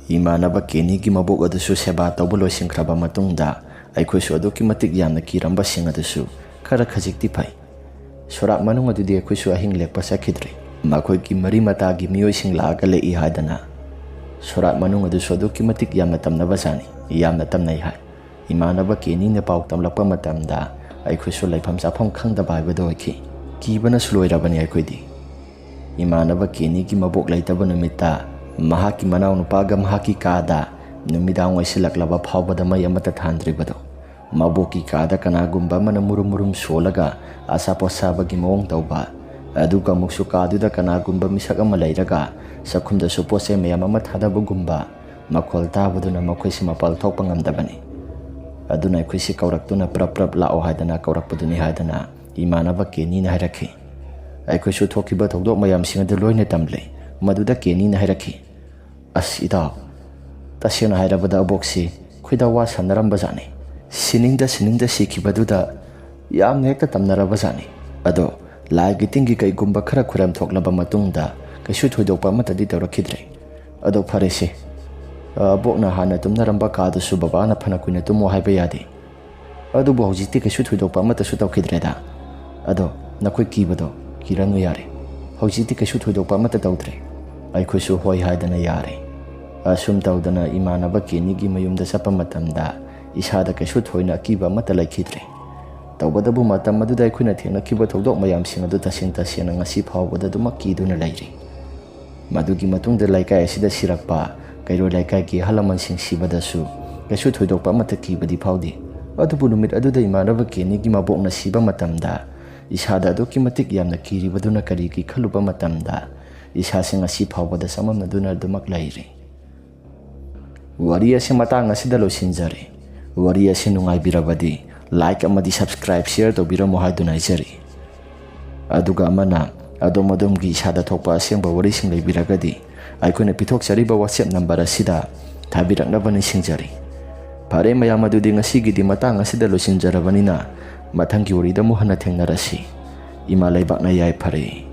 ꯏꯃꯥꯟꯅꯕ ꯀꯦꯅꯤꯒꯤ ꯃꯕꯣꯛ ꯑꯗꯨꯁꯨ ꯁꯦꯕꯥ ꯇꯧꯕ ꯂꯣꯏꯁꯤꯟꯈ꯭ꯔꯕ ꯃꯇꯨꯡꯗ ꯑꯩꯈꯣꯏꯁꯨ ꯑꯗꯨꯛꯀꯤ ꯃꯇꯤꯛ ꯌꯥꯝꯅ ꯀꯤꯔꯝꯕꯁꯤꯡ ꯑꯗꯨꯁꯨ ꯈꯖꯤꯛꯇꯤ ꯐꯩ꯫ ꯁꯣꯔꯥꯛ ꯃꯅꯨꯡ ꯑꯗꯨꯗꯤ ꯑꯩꯈꯣꯏꯁꯨ ꯑꯍꯤꯡ ꯂꯦꯛꯄ ꯆꯠꯈꯤꯗ꯭ꯔꯦ꯫ ꯃꯈꯣꯏꯒꯤ ꯃꯔꯤ ꯃꯇꯥꯒꯤ ꯃꯤꯑꯣꯏꯁꯤꯡ ꯂꯥꯛꯑꯒ ꯂꯦꯛꯏ ꯍꯥꯏꯗꯅ ꯁꯣꯔꯥꯛ ꯃꯅꯨꯡ ꯑꯗꯨꯁꯨ ꯑꯗꯨꯛꯀꯤ ꯃꯇꯤꯛ ꯌꯥꯝꯅ ꯇꯝꯅꯕꯖꯥꯠꯅꯤ, ꯌꯥꯝꯅ ꯇꯝꯅꯩ ꯍꯥꯏ꯫ ꯏꯃꯥꯟꯅꯕ ꯀꯦꯅꯤꯅ ꯄꯥꯎ ꯇꯝꯂꯛꯄ ꯃꯇꯝꯗ ꯑꯩꯈꯣꯏꯁꯨ ꯂꯩꯐꯝ ꯆꯥꯐꯝ ꯈꯪꯗꯕ ꯍꯥꯏꯕꯗꯨ ꯑꯣꯏꯈꯤ꯫ ꯀꯤꯕꯅꯁꯨ ꯂꯣꯏꯔꯕꯅꯤ ꯑꯩꯈꯣꯏꯗꯤ꯫ ꯏꯃꯥꯟꯅꯕ ꯀꯦꯅꯤꯒꯤ ꯃꯕꯣꯛ ꯂꯩꯇꯕ ꯅꯨꯃꯤꯠꯇ ꯃꯍꯥꯛꯀꯤ ꯃꯅꯥꯎꯅꯨꯄꯥꯒ ꯃꯍꯥꯛꯀꯤ ꯀꯥꯗ ꯅꯨꯃꯤꯗꯥꯡ ꯑꯣꯏꯁꯤꯜꯂꯛꯂꯕ ꯐꯥꯎꯕꯗ ꯃꯩ ꯑꯃꯠꯇ ꯊꯥꯟꯗ꯭ꯔꯤꯕꯗꯣ, ꯃꯕꯣꯛꯀꯤ ꯀꯥꯗ ꯀꯅꯥꯒꯨꯝꯕ ꯑꯃꯅ ꯃꯨꯔꯨꯝ ꯁꯣꯜꯂꯒ ꯑꯆꯥꯄꯣꯠ ꯁꯥꯕꯒꯤ ꯃꯑꯣꯡ ꯇꯧꯕ, ꯑꯗꯨꯒ ꯑꯃꯨꯛꯁꯨ ꯀꯥꯗꯨꯗ ꯀꯅꯥꯒꯨꯝꯕ ꯃꯤꯁꯛ ꯑꯃ ꯂꯩꯔꯒ ꯆꯥꯛꯈꯨꯝꯗꯁꯨ ꯄꯣꯠꯆꯩ ꯃꯌꯥꯝ ꯑꯃ ꯊꯥꯗꯕꯒꯨꯝꯕ ꯃꯈꯣꯜ ꯇꯥꯕꯗꯨꯅ ꯃꯈꯣꯏꯁꯤ ꯃꯄꯥꯜ ꯊꯣꯛꯄ ꯉꯝꯗꯕꯅꯤ꯫ ꯑꯗꯨꯅ ꯑꯩꯈꯣꯏꯁꯤ ꯀꯧꯔꯛꯇꯨꯅ ꯄ꯭ꯔꯞ ꯂꯥꯛꯑꯣ ꯍꯥꯏꯗꯅ ꯀꯧꯔꯛꯄꯗꯨꯅꯤ ꯍꯥꯏꯗꯅ ꯏꯃꯥꯟꯅꯕ ꯀꯦꯅꯤꯅ ꯍꯥꯏꯔꯛꯈꯤ꯫ ꯑꯩꯈꯣꯏꯁꯨ ꯊꯣꯛꯈꯤꯕ ꯊꯧꯗꯣꯛ ꯃꯌꯥꯝꯁꯤꯡ ꯑꯗꯨ ꯂꯣꯏꯅ ꯇꯝꯂꯦ꯫ ꯃꯗꯨꯗ ꯀꯦꯅꯤꯅ ꯍꯥꯏꯔꯛꯈꯤ, "ꯑꯁ ꯏꯇꯥꯎ, ꯇꯁꯦꯡꯅ ꯍꯥꯏꯔꯕꯗ ꯑꯕꯣꯛꯁꯤ ꯈꯣꯏꯗꯥ ꯋꯥ ꯁꯥꯟꯅꯔꯝꯕꯖꯥꯠꯅꯤ꯫ ꯁꯤꯅꯤꯡꯗ ꯁꯤꯈꯤꯕꯗꯨꯗ ꯌꯥꯝꯅ ꯍꯦꯛꯇ ꯇꯝꯅꯔꯕꯖꯥꯠꯅꯤ꯫ ꯑꯗꯣ ꯂꯥꯏꯒꯤ ꯇꯤꯟꯒꯤ ꯀꯩꯒꯨꯝꯕ ꯈꯔ ꯈꯨꯔꯝ ꯊꯣꯛꯂꯕ ꯃꯇꯨꯡꯗ ꯀꯩꯁꯨ ꯊꯣꯏꯗꯣꯛꯄ ꯑꯃꯠꯇꯗꯤ ꯇꯧꯔꯛꯈꯤꯗ꯭ꯔꯦ꯫ ꯑꯗꯣ ꯐꯔꯦꯁꯦ, ꯑꯕꯣꯛꯅ ꯍꯥꯟꯅ ꯇꯨꯝꯅꯔꯝꯕ ꯀꯥꯗꯨꯁꯨ ꯕꯕꯥꯅ ꯐꯅ ꯀꯨꯏꯅ ꯇꯨꯝꯃꯣ ꯍꯥꯏꯕ ꯌꯥꯗꯦ꯫ ꯑꯗꯨꯕꯨ ꯍꯧꯖꯤꯛꯇꯤ ꯀꯩꯁꯨ ꯊꯣꯏꯗꯣꯛꯄ ꯑꯃꯠꯇꯁꯨ ꯇꯧꯈꯤꯗ꯭ꯔꯦꯗ꯫ ꯑꯗꯣ ꯅꯈꯣꯏ ꯀꯤꯕꯗꯣ ꯀꯤꯔꯅꯨ ꯌꯥꯔꯦ꯫ ꯍꯧꯖꯤꯛꯇꯤ ꯀꯩꯁꯨ ꯊꯣꯏꯗꯣꯛꯄ ꯑꯃꯠꯇ ꯇꯧꯗ꯭ꯔꯦ." ꯑꯩꯈꯣꯏꯁꯨ ꯍꯣꯏ ꯍꯥꯏꯗꯅ ꯌꯥꯔꯦ꯫ ꯑꯁꯨꯝ ꯇꯧꯗꯅ ꯏꯃꯥꯟꯅꯕ ꯀꯦꯅꯤꯒꯤ ꯃꯌꯨꯝꯗ ꯆꯠꯄ ꯃꯇꯝꯗ ꯏꯁꯥꯗ ꯀꯩꯁꯨ ꯊꯣꯏꯅ ꯑꯀꯤꯕ ꯑꯃꯠꯇ ꯂꯩꯈꯤꯗ꯭ꯔꯦ꯫ ꯇꯧꯕꯇꯕꯨꯃꯇꯝ ꯑꯗꯨꯗ ꯑꯩꯈꯣꯏꯅ ꯊꯦꯡꯅꯈꯤꯕ ꯊꯧꯗꯣꯛ ꯃꯌꯥꯝꯁꯤꯡ ꯑꯗꯨ ꯇꯁꯦꯡꯅ ꯉꯁꯤ ꯐꯥꯎꯕꯗ ꯑꯗꯨꯃꯛ ꯀꯤꯗꯨꯅ ꯂꯩꯔꯤ꯫ ꯃꯗꯨꯒꯤ ꯃꯇꯨꯡꯗ ꯂꯩꯀꯥꯏ ꯑꯁꯤꯗ ꯁꯤꯔꯛꯄ ꯀꯩꯔꯣꯏ ꯂꯩꯀꯥꯏꯒꯤ ꯑꯍꯜ ꯂꯃꯟꯁꯤꯡ ꯁꯤꯕꯗꯁꯨ ꯀꯩꯁꯨ ꯊꯣꯏꯗꯣꯛꯄ ꯑꯃꯠꯇ ꯀꯤꯕꯗꯤ ꯐꯥꯎꯗꯦ꯫ ꯑꯗꯨꯕꯨ ꯅꯨꯃꯤꯠ ꯑꯗꯨꯗ ꯏꯃꯥꯟꯅꯕ ꯀꯦꯅꯤꯒꯤ ꯃꯕꯣꯛꯅ ꯁꯤꯕ ꯃꯇꯝꯗ ꯏꯁꯥꯗ ꯑꯗꯨꯛꯀꯤ ꯃꯇꯤꯛ ꯌꯥꯝꯅ ꯀꯤꯔꯤꯕꯗꯨꯅ ꯀꯔꯤꯒꯤ ꯈꯜꯂꯨꯕ ꯃꯇꯝꯗ ꯏꯁꯥꯁꯤ ꯉꯁꯤ ꯐꯥꯎꯕꯗ ꯆꯃꯝꯅꯗꯨꯅ ꯑꯗꯨꯃꯛ ꯂꯩꯔꯤ꯫ ꯋꯥꯔꯤ ꯑꯁꯤ ꯃꯇꯥꯡ ꯑꯁꯤꯗ ꯂꯣꯏꯁꯤꯟꯖꯔꯦ꯫ ꯋꯥꯔꯤ ꯑꯁꯤ ꯅꯨꯡꯉꯥꯏꯕꯤꯔꯕꯗꯤ ꯂꯥꯏꯛ ꯑꯃꯗꯤ ꯁꯕꯁꯀ꯭ꯔꯥꯏꯕ ꯁꯦꯌꯔ ꯇꯧꯕꯤꯔꯝꯃꯨ ꯍꯥꯏꯗꯨꯅ ꯍꯥꯏꯖꯔꯤ꯫ ꯑꯗꯨꯒ ꯑꯃꯅ ꯑꯗꯣꯝꯒꯤ ꯏꯁꯥꯗ ꯊꯣꯛꯄ ꯑꯁꯦꯡꯕ ꯋꯥꯔꯤꯁꯤꯡ ꯂꯩꯕꯤꯔꯒꯗꯤ ꯑꯩꯈꯣꯏꯅ ꯄꯤꯊꯣꯛꯆꯔꯤꯕ ꯋꯥꯆꯦꯞ ꯅꯝꯕꯔ ꯑꯁꯤꯗ ꯊꯥꯕꯤꯔꯛꯅꯕ ꯅꯤꯡꯁꯤꯡꯖꯔꯤ꯫ ꯐꯔꯦ ꯃꯌꯥꯝ, ꯑꯗꯨꯗꯤ ꯉꯁꯤꯒꯤꯗꯤ ꯃꯇꯥꯡ ꯑꯁꯤꯗ ꯂꯣꯏꯁꯤꯟꯖꯔꯕꯅꯤꯅ ꯃꯊꯪꯒꯤ ꯋꯥꯔꯤꯗ ꯑꯃꯨꯛ ꯍꯟꯅ ꯊꯦꯡꯅꯔꯁꯤ꯫ ꯏꯃꯥ ꯂꯩꯕꯥꯛꯅ ꯌꯥꯏꯐꯔꯦ꯫